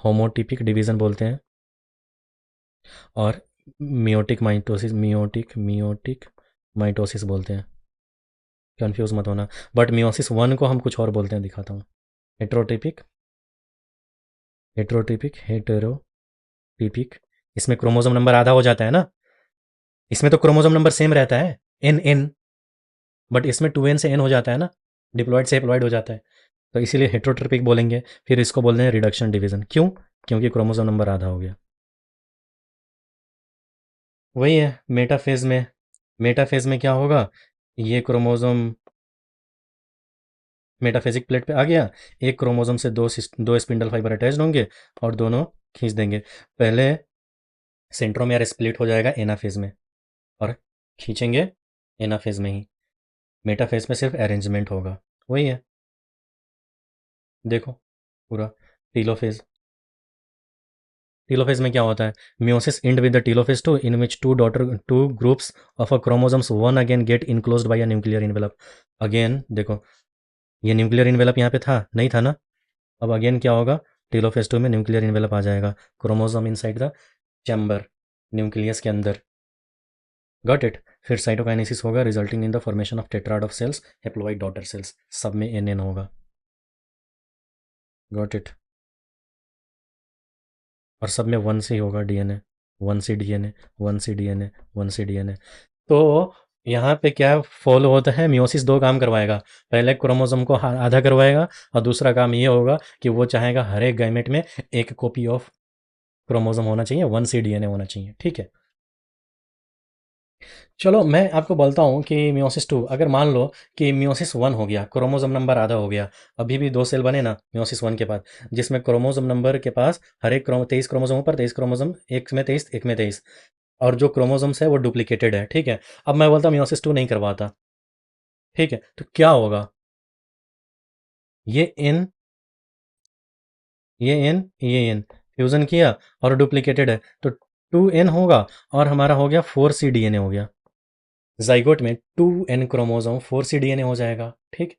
होमोटिपिक डिवीजन बोलते हैं, और मियोटिक माइटोसिस बोलते हैं। कंफ्यूज मत होना। बट मियोसिस 1 को हम कुछ और बोलते हैं, दिखाता हूँ। हेट्रोटिपिक, हेटेरोटिपिक, इसमें क्रोमोसोम नंबर आधा हो जाता है ना। इसमें तो क्रोमोसोम नंबर सेम रहता है, एन, बट इसमें 2n से n हो जाता है ना, डिप्लॉइड से हेप्लॉइड हो जाता है। तो इसीलिए हेट्रोट्रिपिक बोलेंगे। फिर इसको बोलते हैं रिडक्शन डिवीजन। क्यों? क्योंकि क्रोमोसोम नंबर आधा हो गया। वही है मेटाफेज में। मेटाफेज में क्या होगा, ये क्रोमोसोम मेटाफेजिक प्लेट पे आ गया, एक क्रोमोसोम से दो स्पिंडल फाइबर अटैच्ड होंगे और दोनों खींच देंगे। पहले सेंट्रोमेयर स्प्लिट हो जाएगा एनाफेज में, और खींचेंगे एनाफेज में ही। मेटाफेज में सिर्फ अरेंजमेंट होगा। वही है, देखो पूरा। टीलोफेज, टीलोफेज में क्या होता है, meiosis end with the telophase two in which two groups of a chromosomes one again get enclosed by a nuclear envelope. Again देखो, ये न्यूक्लियर इनवेलप यहाँ पे था नहीं था ना, अब अगेन क्या होगा, टेलोफेज टू में न्यूक्लियर इन्वेलप आ जाएगा, chromosome inside the chamber, nucleus के अंदर। Got it. फिर साइटोकाइनेसिस होगा, resulting in the formation of tetrad of cells, haploid daughter cells, सब में एन एन होगा। Got it. और सब में वन से ही होगा DNA, one C DNA, one C DNA, one C DNA. तो यहाँ पे क्या फॉलो होता है, मियोसिस दो काम करवाएगा। पहले क्रोमोसोम को आधा करवाएगा और दूसरा काम ये होगा कि वो चाहेगा हर एक गैमेट में एक कॉपी ऑफ क्रोमोसोम होना चाहिए, 1C DNA होना चाहिए। ठीक है, चलो मैं आपको बोलता हूँ कि मियोसिस टू, अगर मान लो कि मियोसिस वन हो गया, क्रोमोसोम नंबर आधा हो गया, अभी भी दो सेल बने ना मियोसिस वन के बाद, जिसमें क्रोमोसोम नंबर के पास हर एक 23 क्रोमोसोम पर 23 क्रोमोसोम, एक में 23 एक में 23, और जो क्रोमोसोम्स है वो डुप्लीकेटेड है। ठीक है, अब मैं बोलता मियोसिस टू नहीं करवाता। ठीक है, तो क्या होगा, ये इन ये इन फ्यूजन किया और डुप्लीकेटेड है, तो 2N होगा और हमारा हो गया 4C DNA हो गया। जाइगोट में 2N क्रोमोसोम 4C DNA हो जाएगा। ठीक,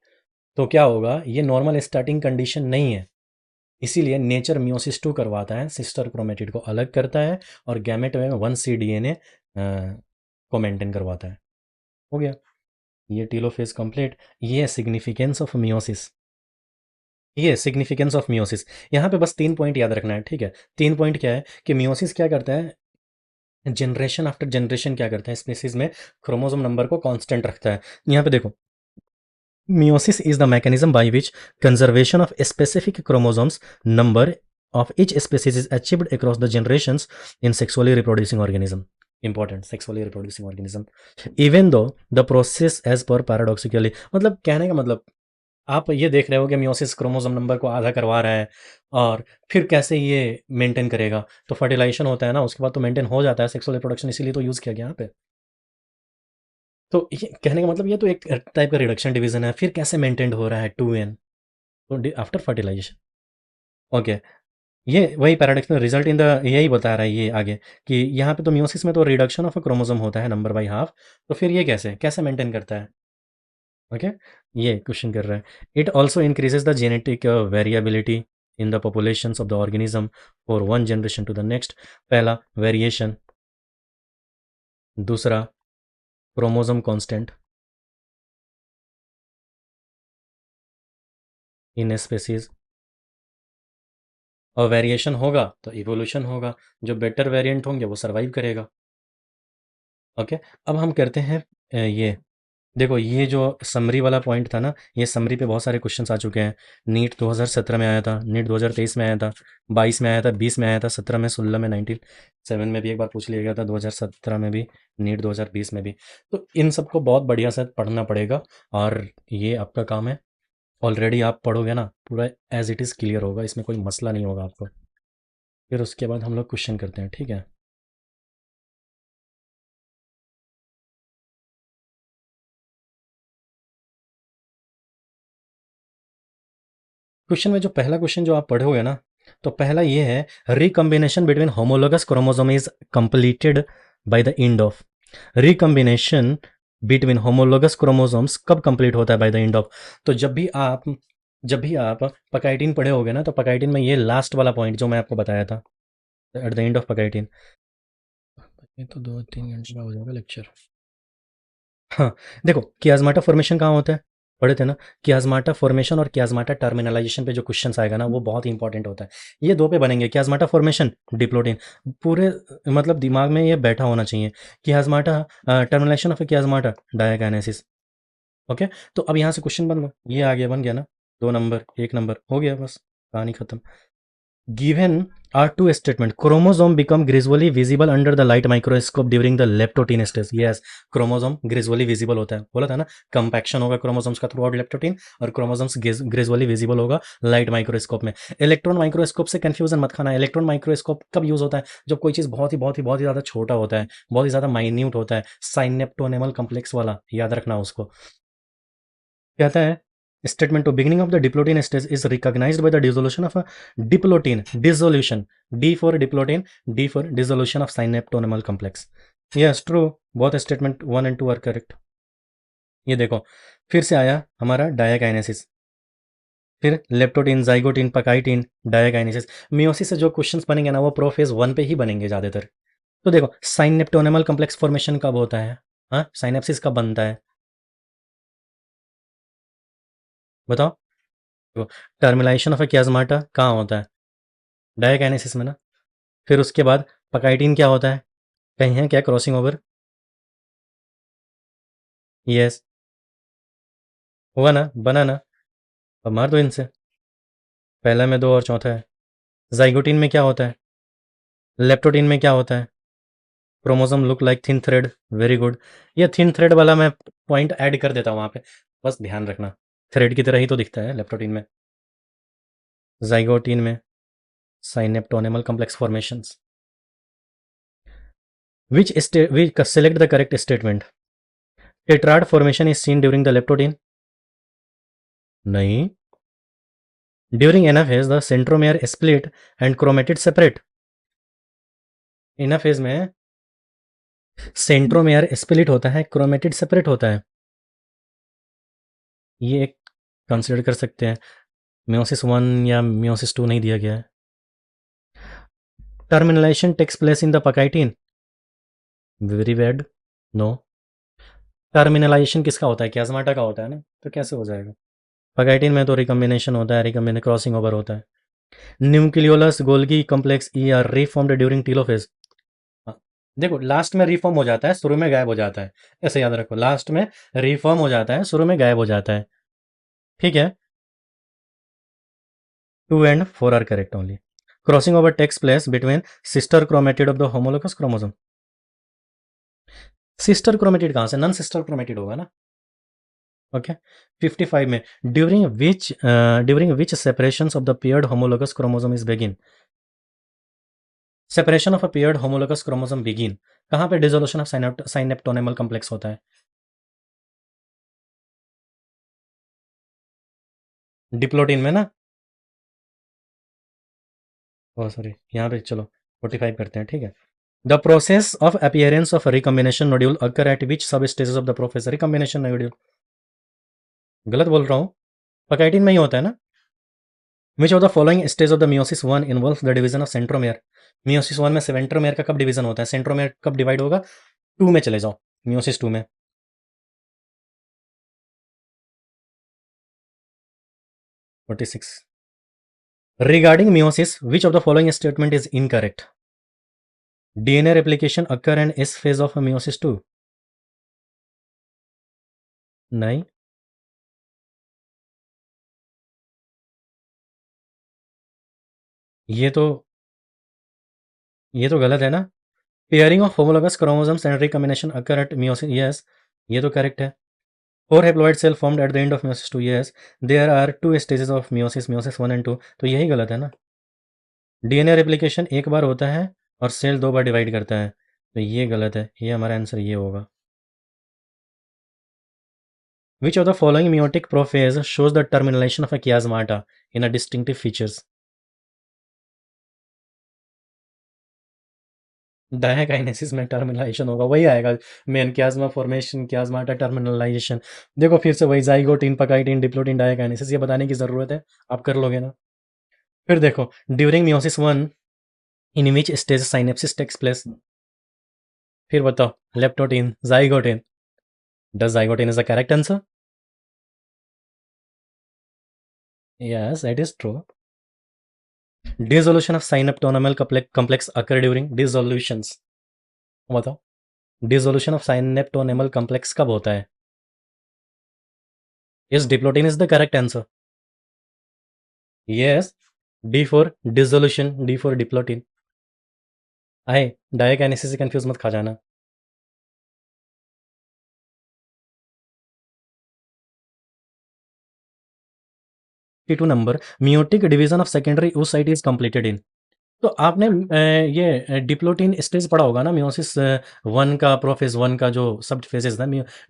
तो क्या होगा, ये नॉर्मल स्टार्टिंग कंडीशन नहीं है, इसीलिए नेचर मियोसिस टू करवाता है, सिस्टर क्रोमेटिड को अलग करता है और गैमेट में 1C DNA को मेंटेन करवाता है। हो गया, ये टीलोफेज कंप्लीट। ये सिग्निफिकेंस ऑफ मियोसिस, ये सिग्निफिकेंस ऑफ मियोसिस। यहाँ पे बस 3 पॉइंट याद रखना है। ठीक है, 3 पॉइंट क्या है कि मियोसिस क्या करता है, जनरेशन आफ्टर जनरेशन क्या करता है, स्पीसीज में क्रोमोसोम नंबर को कांस्टेंट रखता है। यहाँ पे देखो, meiosis is the mechanism by which conservation of a specific chromosomes number of each species is achieved across the generations in sexually reproducing organism. Important, sexually reproducing organism, even though the process as per paradoxically, मतलब कहने का मतलब, आप ये देख रहे हो कि मियोसिस क्रोमोसोम नंबर को आधा करवा रहा है और फिर कैसे ये मेंटेन करेगा, तो फर्टिलाइजेशन होता है ना, उसके बाद तो मेंटेन हो जाता है सेक्सुअल रिप्रोडक्शन, इसीलिए तो यूज़ किया गया यहाँ पे। तो ये कहने का मतलब, ये तो एक टाइप का रिडक्शन डिवीजन है, फिर कैसे मेंटेन हो रहा है 2N, तो आफ्टर फर्टिलाइजेशन। ओके, ये वही पैराडॉक्स में रिजल्ट इन द, यही बता रहा है ये आगे कि यहाँ पे तो मियोसिस में तो रिडक्शन ऑफ क्रोमोसोम होता है नंबर बाई हाफ, तो फिर ये कैसे कैसे मेंटेन करता है। ओके, ये क्वेश्चन कर रहा है। It also increases the genetic variability in the populations of the organism for one generation to the next. पहला वेरिएशन, दूसरा क्रोमोसोम कांस्टेंट इन स्पेसीज, और वेरिएशन होगा तो इवोल्यूशन होगा, जो बेटर वेरिएंट होंगे वो सर्वाइव करेगा। ओके, अब हम करते हैं ये देखो, ये जो समरी वाला पॉइंट था ना, ये समरी पे बहुत सारे क्वेश्चंस आ चुके हैं। नीट 2017 में आया था, नीट 2023 में आया था, 22 में आया था, 20 में आया था, 17 में, 16 में, 97 में भी एक बार पूछ लिया गया था, 2017 में भी, नीट 2020 में भी। तो इन सबको बहुत बढ़िया से पढ़ना पड़ेगा और ये आपका काम है। ऑलरेडी आप पढ़ोगे ना, पूरा एज इट इज़ क्लियर होगा, इसमें कोई मसला नहीं होगा आपको। फिर उसके बाद हम लोग क्वेश्चन करते हैं। ठीक है, क्वेश्चन में जो पहला क्वेश्चन जो आप पढ़ोगे ना, तो पहला ये है, recombination between homologous chromosome is completed by the end of. Recombination between homologous chromosomes कब कंप्लीट होता है, बाय द एंड ऑफ। तो जब भी आप पकाइटिन पढ़े होगे ना, तो पकाइटिन में ये लास्ट वाला पॉइंट जो मैं आपको बताया था, at the end of pachytene. ये तो 2-3 घंटे का हो जाएगा लेक्चर। हाँ, देखो कियाज्माटा फॉर्मेशन कहाँ होता है, पढ़े थे ना। कियाज्माटा फॉर्मेशन और कियाज्माटा टर्मिनलाइजेशन पे जो क्वेश्चंस आएगा ना, वो बहुत इंपॉर्टेंट होता है। ये दो पे बनेंगे, कियाज्माटा फॉर्मेशन डिप्लोटिन, पूरे मतलब दिमाग में ये बैठा होना चाहिए। कियाज्माटा टर्मिनलाइजेशन ऑफ कियाज्माटा डायाकाइनेसिस। ओके, तो अब यहाँ से क्वेश्चन बन गया, ये आगे बन गया ना, 2 नंबर 1 नंबर हो गया, बस कहानी खत्म। Given are two statements. Chromosome become gradually visible under the light microscope during the leptotin stage. Yes, chromosome gradually visible होता है, बोला था ना, कंपैक्शन होगा क्रोमोसोम्स का थ्रू आउट लेप्टोटिन, और क्रोमोसोम्स ग्रेजुअली विजिबल होगा लाइट माइक्रोस्कोप में। इलेक्ट्रॉन माइक्रोस्कोप से कंफ्यूजन मत खाना। इलेक्ट्रॉन माइक्रोस्कोप कब यूज होता है, जब कोई चीज बहुत ही ज्यादा छोटा होता है, बहुत ही ज्यादा माइन्यूट होता है, साइनेप्टोनेमल कम्प्लेक्स वाला, याद रखना उसको। कहता है, statement to beginning of the diplotin stage is recognized by the dissolution of a diplotin dissolution, D for diplotin, D for dissolution of synaptonemal complex. Yes, true, both statement 1 and 2 are correct. ये देखो, फिर से आया हमारा डायाकाइनेसिस, फिर leptotene, zygotene, पकाइटिन, डायाकाइनेसिस। Meiosis से जो questions बनेंगे ना, वो प्रोफेज 1 पे ही बनेंगे ज्यादातर। तो देखो, साइनेप्टोनेमल कम्प्लेक्स फॉर्मेशन कब होता है, हाँ, साइनेप्सिस कब बनता है, बताओ। तो टर्मिनेशन ऑफ कियाज्माटा कहाँ होता है, डायाकाइनेसिस में ना। फिर उसके बाद पकाइटिन क्या होता है, कहीं है क्या क्रॉसिंग ओवर, यस, हुआ ना, बना ना। अब मार दो इनसे। पहला में 2 और चौथा है। ज़ाइगोटिन में क्या होता है? लेप्टोटिन में क्या होता है? Chromosome look like thin thread. Very good. ये थिन थ्रेड वाला मैं पॉइंट ऐड कर देता हूँ वहाँ पे, बस ध्यान रखना। थ्रेड की तरह ही तो दिखता है लेप्टोटिन में। ज़ाइगोटिन में synaptonemal complex formations. We select the correct statement. Tetrad formation is seen during the leptotin. नहीं. During anaphase, the centromere split and chromatid separate. Anaphase में सेंट्रोमेयर स्प्लिट होता है, क्रोमेटिड सेपरेट होता है। ये एक कंसिडर कर सकते हैं। मियोसिस 1 या मियोसिस 2 नहीं दिया गया है। Terminalisation takes place in the pachytene. Very bad. No. Terminalisation किसका होता है? क्याजमाटा का होता है ना, तो कैसे हो जाएगा? पकाइटिन में तो रिकम्बिनेशन होता है, रिकम्बिनेशन क्रॉसिंग ओवर होता है। Nucleolus Golgi complex E R reformed during telophase. देखो लास्ट में रिफॉर्म हो जाता है, शुरू में गायब हो जाता है। ऐसे याद रखो, लास्ट में रिफॉर्म हो जाता है, शुरू में गायब हो जाता है। ठीक है। 2 and 4 are correct only. Crossing over takes place between sister chromatid of the homologous chromosome. Sister chromatid कहाँ से? नॉन सिस्टर क्रोमेटिड होगा ना। ओके। 55 में during which separations of the paired homologous chromosome is begin. Separation of a paired homologous chromosome begin कहाँ पे? Dissolution of synaptonemal complex होता है। Diplotene में ना। ओ सॉरी, यहाँ पे चलो 45 करते हैं, ठीक है। The process of appearance of recombination nodule occur at which sub stages of the process? Recombination nodule गलत बोल रहा हूँ, पकाइटिन में ही होता है ना। Which of the following stage of the meiosis 1 involve the division of centromere? Meiosis 1 में सेंट्रोमेयर का कब डिवीजन होता है? सेंट्रोमेयर कब डिवाइड होगा? 2 में चले जाओ, मियोसिस 2 में। 46। Regarding meiosis which of the following statement is incorrect? DNA replication occur and इस फेज ऑफ मियोसिस 2। नहीं, ये तो गलत है ना। Pairing of homologous chromosomes and recombination occur at meiosis, yes, ये तो करेक्ट है। 4 haploid cell formed at the end of meiosis 2, yes. There are 2 stages of meiosis 1 and 2, तो यही गलत है ना। डीएनए रेप्लिकेशन एक बार होता है और सेल 2 बार डिवाइड करता है, तो ये गलत है। ये हमारा आंसर ये होगा। Which of the following meiotic prophase shows the termination of a chiasmata in a distinctive features? Diakinesis में टर्मिनलाइजेशन होगा, वही आएगा main. Chiasma formation, chiasmata, terminalisation. देखो फिर से वही, जाइगोटिन, पकाइटिन, डिप्लोटिन, डायकाइनेसिस, ये बताने की जरूरत है, आप कर लोगे ना। फिर देखो, during meiosis 1 in which stage synapsis takes place? फिर बताओ, leptotene, zygotene. Does zygotene is the correct answer? Yes, it is true. Dissolution of synaptonemal complex occur during dissolutions. बताओ, डिसोल्यूशन ऑफ साइनेप्टोनेमल कॉम्प्लेक्स कब होता है? Yes, diplotene is the correct answer. Yes, D for dissolution, D for diplotene. आए, diakinesis से confuse मत खा जाना। 52 number, meiotic division of secondary oocyte is completed in. तो आपने ये डिप्लोटिन स्टेज पढ़ा होगा ना, मियोसिस 1 का, प्रोफेज 1 का जो सब फेजेस था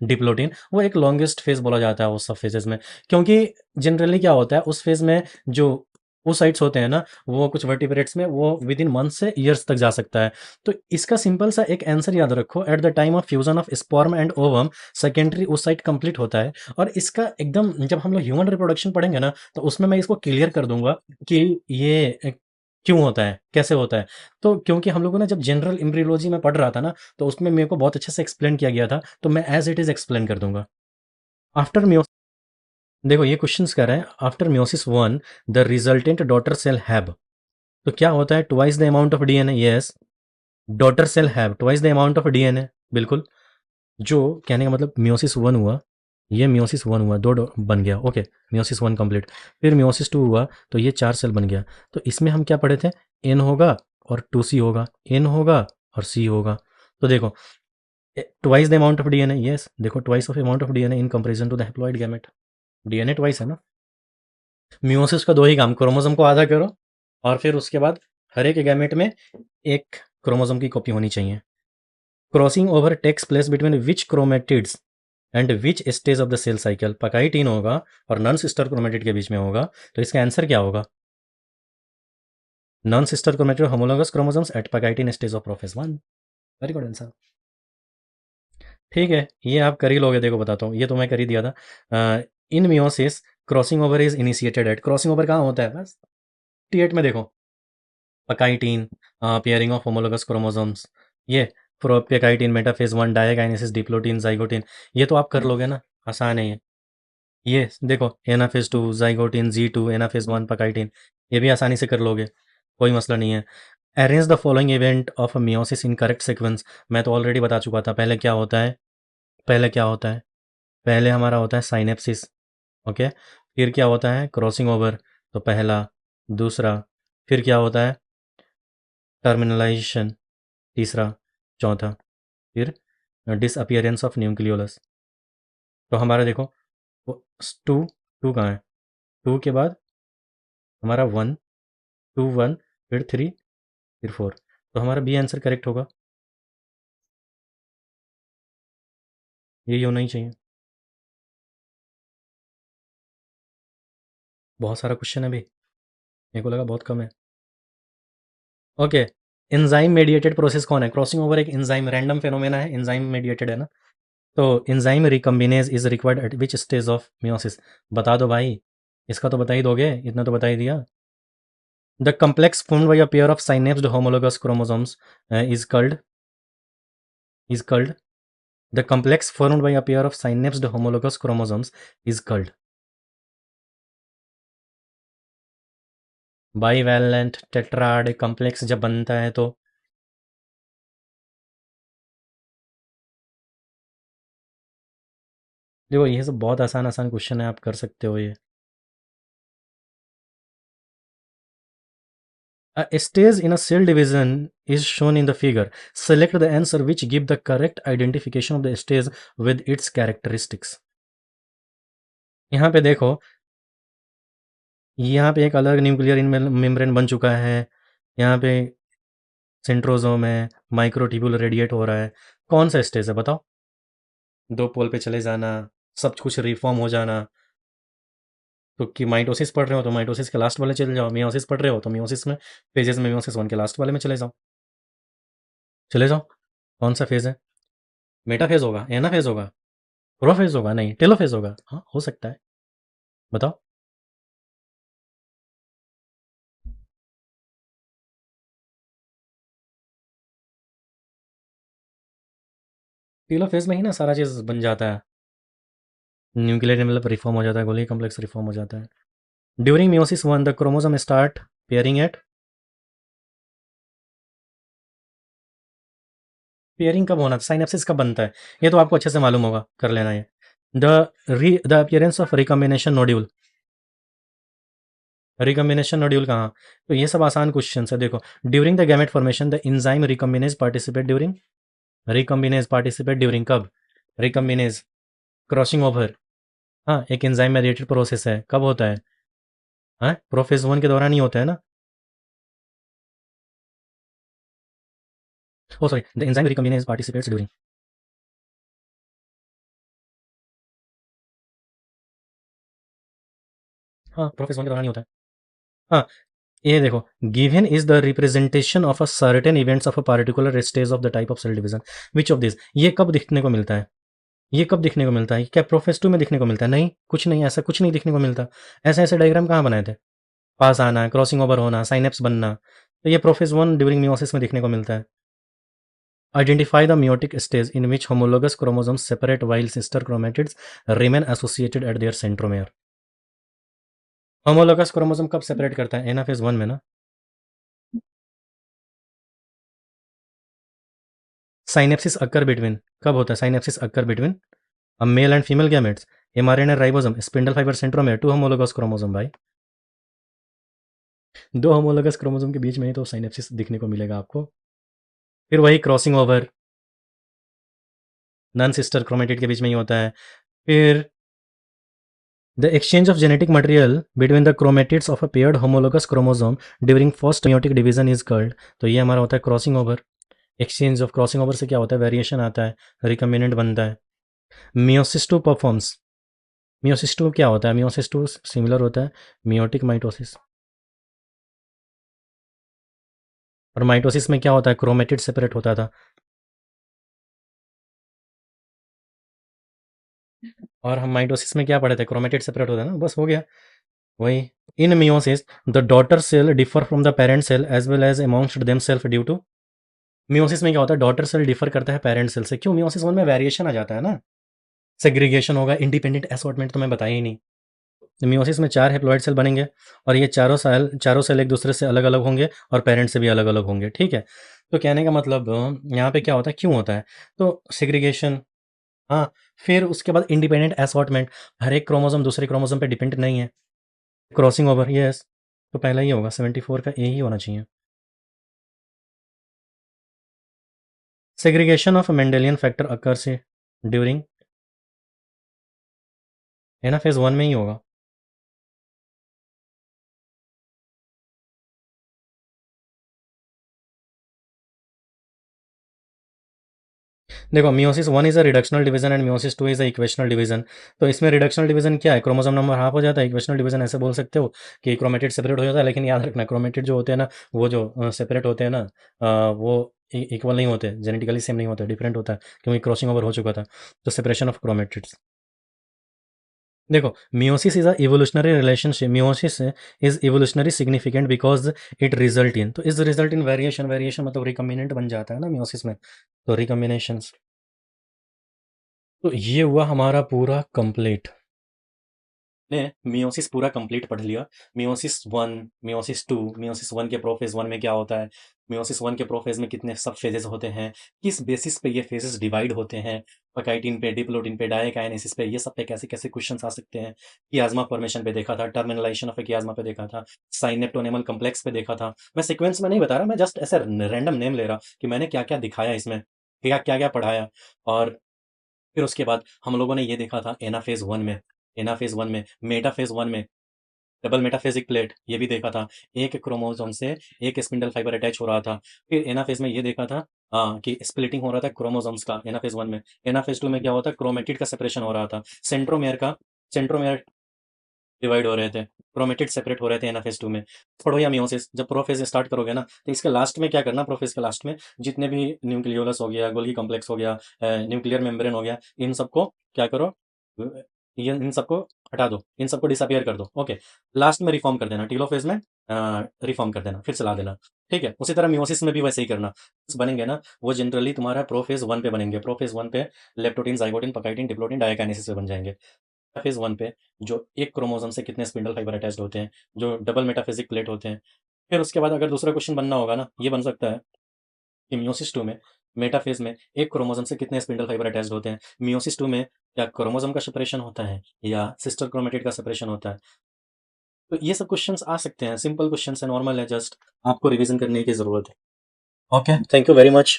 डिप्लोटिन, वो एक लॉन्गेस्ट फेज बोला जाता है उस सब फेजेस में। क्योंकि जनरली क्या होता है उस फेज में, जो oocytes होते हैं ना, वो कुछ वर्टिब्रेट्स में वो विद इन मंथ से ईयर्स तक जा सकता है। तो इसका सिंपल सा एक आंसर याद रखो, at the time of fusion of sperm and ovum secondary oocyte complete होता है। और इसका एकदम, जब हम लोग ह्यूमन रिप्रोडक्शन पढ़ेंगे ना, तो उसमें मैं इसको क्लियर कर दूंगा कि ये क्यों होता है, कैसे होता है। तो क्योंकि हम लोगों ने जब जनरल एम्ब्रियोलॉजी में पढ़ रहा था ना, तो उसमें मेरे को बहुत अच्छे से एक्सप्लेन किया गया था, तो मैं एज इट इज एक्सप्लेन कर दूंगा। आफ्टर म्यो देखो ये क्वेश्चंस कर रहे हैं, after meiosis 1 the resultant daughter cell have, तो क्या होता है? Twice the amount of DNA. Yes, daughter cell have twice the amount of DNA, बिल्कुल। जो कहने का मतलब मियोसिस 1 हुआ, ये मियोसिस 1 हुआ, 2 बन गया, ओके, मियोसिस 1 कंप्लीट। फिर मियोसिस 2 हुआ तो ये 4 सेल बन गया। तो इसमें हम क्या पढ़े थे, एन होगा और 2C होगा, एन होगा और सी होगा। तो देखो twice the amount of DNA, yes, देखो twice of amount of DNA in comparison to the haploid gamete, DNA twice है ना। मियोसिस का 2 ही काम, क्रोमोसोम को आधा करो और फिर उसके बाद हर एक गैमेट में एक क्रोमोसोम की कॉपी होनी चाहिए। Crossing over takes place between which chromatids and which stage of the cell cycle, pachytene होगा और नॉन सिस्टर क्रोमेटिड के बीच में होगा। तो इसका आंसर क्या होगा, non sister chromatid homologous chromosomes at pachytene stage of prophase 1। Very good answer. ठीक है, ये आप कर ही लोगे, देखो बताता हूँ, ये तो मैं कर ही दिया था। In meiosis crossing over is initiated at, crossing over कहाँ होता है, बस T8 में देखो, pachytene, pairing of homologous chromosomes, ये pachytene metaphase 1 diakinesis diplotene zygotene, ये तो आप कर लोगे ना, आसान है ये देखो एनाफेज 2 जाइगोटीन G2 एनाफेज 1 पकाइटीन, ये भी आसानी से कर लोगे, कोई मसला नहीं है। Arrange the following event of meiosis in correct sequence, मैं तो ऑलरेडी बता चुका था, पहले क्या होता है, पहले क्या होता है, पहले हमारा होता है साइनेप्सिस, ओके, फिर क्या होता है क्रॉसिंग ओवर, तो पहला, दूसरा, फिर क्या होता है टर्मिनलाइजेशन, तीसरा, चौथा, फिर डिसअपियरेंस ऑफ न्यूक्लियोलस। तो हमारा देखो टू, टू कहाँ है, टू के बाद हमारा 1, 2 1, फिर 3, फिर 4, तो हमारा बी आंसर करेक्ट होगा, यही होना ही चाहिए। बहुत सारा क्वेश्चन है अभी, मेरे को लगा बहुत कम है। ओके, एंजाइम मेडिएटेड प्रोसेस कौन है, क्रॉसिंग ओवर एक एंजाइम रैंडम फेनोमेना है, एंजाइम मेडिएटेड है ना। तो enzyme रिकम्बिनेज is required at which stage of meiosis, बता दो भाई, इसका तो बता ही दोगे, इतना तो बता ही दिया। The complex formed by a pair of synapsed homologous chromosomes is called the complex formed by a pair of synapsed homologous chromosomes is called bivalent tetrad complex जब बनता है तो देखो ये सब बहुत आसान आसान क्वेश्चन है, आप कर सकते हो ये। A stage in a cell division is shown in the figure. Select the answer which give the correct identification of the stage with its characteristics. यहाँ पे देखो, यहाँ पे एक अलग न्यूक्लियर मेम्ब्रेन बन चुका है, यहाँ पे सेंट्रोजोम है, माइक्रोट्यूब्यूल रेडिएट हो रहा है, कौन सा स्टेज है बताओ, दो पोल पे चले जाना, सब कुछ रिफॉर्म हो जाना। तो कि माइटोसिस पढ़ रहे हो तो माइटोसिस के लास्ट वाले चले जाओ, मियोसिस पढ़ रहे हो तो मियोसिस में फेजेस में मियोसिस 1 के लास्ट वाले में चले जाओ, चले जाओ। कौन सा फेज है, मेटाफेज होगा, एनाफेज होगा, प्रोफेज होगा, नहीं टेलोफेज होगा, हाँ हो सकता है, बताओ। टेलोफेज में ही ना सारा चीज बन जाता है, न्यूक्लियर मतलब रिफॉर्म हो जाता है, गोली कम्प्लेक्स रिफॉर्म हो जाता है। During meiosis 1 the chromosome start pairing at, pairing कब होना, साइनेप्सिस कब बनता है, ये तो आपको अच्छे से मालूम होगा, कर लेना ये। The appearance of recombination nodule, recombination nodule कहाँ, तो ये सब आसान क्वेश्चन है, देखो during the gamete formation the enzyme recombinase participate during, recombinase participate during कब, रिकॉम्बिनेज क्रॉसिंग ओवर, हाँ एक एंजाइम मेडिएटेड प्रोसेस है, कब होता है, हाँ प्रोफेज 1 के दौरान ही होता है ना। Oh sorry, the enzyme recombinase participates during, हाँ प्रोफेज 1 के दौरान ही होता है। हाँ ये देखो, given is the representation of a certain events of a particular stage of the type of cell division, which of this, ये कब दिखने को मिलता है, ये कब दिखने को मिलता है, क्या प्रोफेस 2 में दिखने को मिलता है, नहीं कुछ नहीं, ऐसा कुछ नहीं दिखने को मिलता। ऐसे ऐसे डायग्राम कहाँ बनाए थे, पास आना, क्रॉसिंग ओवर होना, साइनेप्स बनना, तो ये प्रोफेस 1 ड्यूरिंग मियोसिस में दिखने को मिलता है। Identify the meiotic stage in which homologous chromosomes separate while sister chromatids remain associated eight there centromere, homologous chromosome कब सेपरेट करता है, एनाफेज 1 में ना। साइनेप्सिस अकर बिटवीन, कब होता है synapsis occur between a male and female gametes, mRNA ribosome, spindle fibre centromere, two homologous chromosome भाई। दो होमोलोगस क्रोमोसोम के बीच में ही तो साइनेप्सिस दिखने को मिलेगा आपको। फिर वही crossing over non sister chromatid के बीच में ही होता है। फिर the exchange of genetic material between the chromatids of a paired homologous chromosome during first meiotic division is called, तो ये हमारा होता है crossing over. Exchange of crossing over से क्या होता है, वेरिएशन आता है, रिकम्बिनेंट बनता है। Meiosis two performs, meiosis two क्या होता है, मियोसिस टू सिमिलर होता है मियोटिक माइटोसिस, और माइटोसिस में क्या होता है, क्रोमेटिड सेपरेट होता था। और हम माइटोसिस में क्या पढ़े थे, क्रोमेटिड सेपरेट होता है ना, बस हो गया वही। In meiosis the daughter cell differ from the parent cell as well as amongst them self due to, meiosis में क्या होता है, डॉटर सेल डिफर करता है पेरेंट सेल से, क्यों, मियोसिस वन में वेरिएशन आ जाता है ना, सेग्रीगेशन होगा, इंडिपेंडेंट असॉर्टमेंट तो मैं बताया ही नहीं। मियोसिस में 4 हैप्लॉइड सेल बनेंगे और ये चारों सेल एक दूसरे से अलग अलग होंगे और पेरेंट से भी अलग अलग होंगे, ठीक है। तो कहने का मतलब यहाँ पे क्या होता है, क्यों होता है, तो सेग्रीगेशन, हाँ। फिर उसके बाद इंडिपेंडेंट असॉर्टमेंट, हर एक क्रोमोसोम दूसरे क्रोमोसोम पे डिपेंड नहीं है। क्रॉसिंग ओवर, यस, तो पहला ही होगा 74 का ए ही होना चाहिए। Segregation of Mendelian factor occurs during, है ना, फेज 1 में ही होगा। देखो meiosis 1 is a reductional division and meiosis 2 is a equational division. तो इसमें रिडक्शनल डिवीजन क्या है, क्रोमोसोम नंबर हाफ हो जाता है। इक्वेशनल डिवीजन ऐसे बोल सकते हो कि क्रोमेटिड सेपरेट हो जाता है, लेकिन याद रखना क्रोमेटिड जो होते हैं ना, वो जो सेपरेट होते हैं ना, वो इक्वल नहीं होते, जेनेटिकली सेम नहीं होते, डिफरेंट होता है, क्योंकि क्रॉसिंग ओवर हो चुका था। तो सेपरेशन ऑफ क्रोमेटिड्स, देखो meiosis is a evolutionary relationship, meiosis is evolutionary significant because it result in, तो is result in variation, variation मतलब रिकम्बिनेंट बन जाता है ना मियोसिस में, तो रिकम्बिनेशन। तो ये हुआ हमारा पूरा कंप्लीट, ने मियोसिस पूरा कंप्लीट पढ़ लिया। मियोसिस 1, मियोसिस 2, मियोसिस 1 के प्रोफेज 1 में क्या होता है, मियोसिस 1 के प्रोफेज में कितने सब फेजेस होते हैं, किस बेसिस पे ये फेजेस डिवाइड होते हैं, पकाइटिन पे, डिप्लोटिन पे, डायकाइनेसिस पे, ये सब पे कैसे कैसे क्वेश्चन आ सकते हैं। कियाज्मा फॉर्मेशन पे देखा था, टर्मिनलाइजेशन ऑफ कियाज्मा पे देखा था, साइनेप्टोनेमल कम्प्लेक्स पे देखा था। मैं सीक्वेंस में नहीं बता रहा, मैं जस्ट ऐसे रैंडम नेम ले रहा कि मैंने क्या क्या दिखाया इसमें, क्या क्या क्या पढ़ाया। और फिर उसके बाद हम लोगों ने ये देखा था एनाफेज 1 में, एनाफेज 1 में, मेटाफेज 1 में डबल मेटाफेजिक प्लेट, ये भी देखा था, एक क्रोमोसोम से एक स्पिंडल फाइबर अटैच हो रहा था। फिर एनाफेज में ये देखा था कि स्प्लिटिंग हो रहा था क्रोमोसोम्स का, एनाफेज 1 में। एनाफेज 2 में क्या होता है, क्रोमेटिड का सेपरेशन हो रहा था, सेंट्रोमेयर डिवाइड हो रहे थे, क्रोमेटिड सेपरेट हो रहे थे एनाफेज 2 में। पढ़ो या मियोसिस, जब प्रोफेज स्टार्ट करोगे ना, तो इसके लास्ट में क्या करना, प्रोफेज के लास्ट में जितने भी न्यूक्लियोलस हो गया, गोल्गी कॉम्प्लेक्स हो गया, न्यूक्लियर मेम्ब्रेन हो गया, इन सबको क्या करो, ये इन सबको हटा दो, इन सबको डिसअपियर कर दो, ओके। लास्ट में रिफॉर्म कर देना, टीलोफेज में रिफॉर्म कर देना, फिर चला देना, ठीक है। उसी तरह मियोसिस में भी वैसे ही करना, बनेंगे ना वो जनरली तुम्हारा प्रोफेज 1 पे बनेंगे, प्रोफेज 1 पे लेप्टोटीन, जाइगोटीन, पकाइटिन, डिप्लोटीन, डायकाइनेसिस पे बन जाएंगे। फेज 1 पे जो एक क्रोमोसोम से कितने स्पिंडल फाइबर अटैच्ड होते हैं, जो डबल मेटाफिजिक प्लेट होते हैं। फिर उसके बाद अगर दूसरा क्वेश्चन बनना होगा ना, ये बन सकता है कि मियोसिस 2 में, मेटाफेज में एक क्रोमोसोम से कितने स्पिंडल फाइबर अटैच्ड होते हैं। मियोसिस 2 में क्या क्रोमोसोम का सेपरेशन होता है या सिस्टर क्रोमेटिड का सेपरेशन होता है। तो ये सब क्वेश्चंस आ सकते हैं, सिंपल क्वेश्चन है, नॉर्मल है, जस्ट आपको रिवीजन करने की जरूरत है। Okay, thank you very much.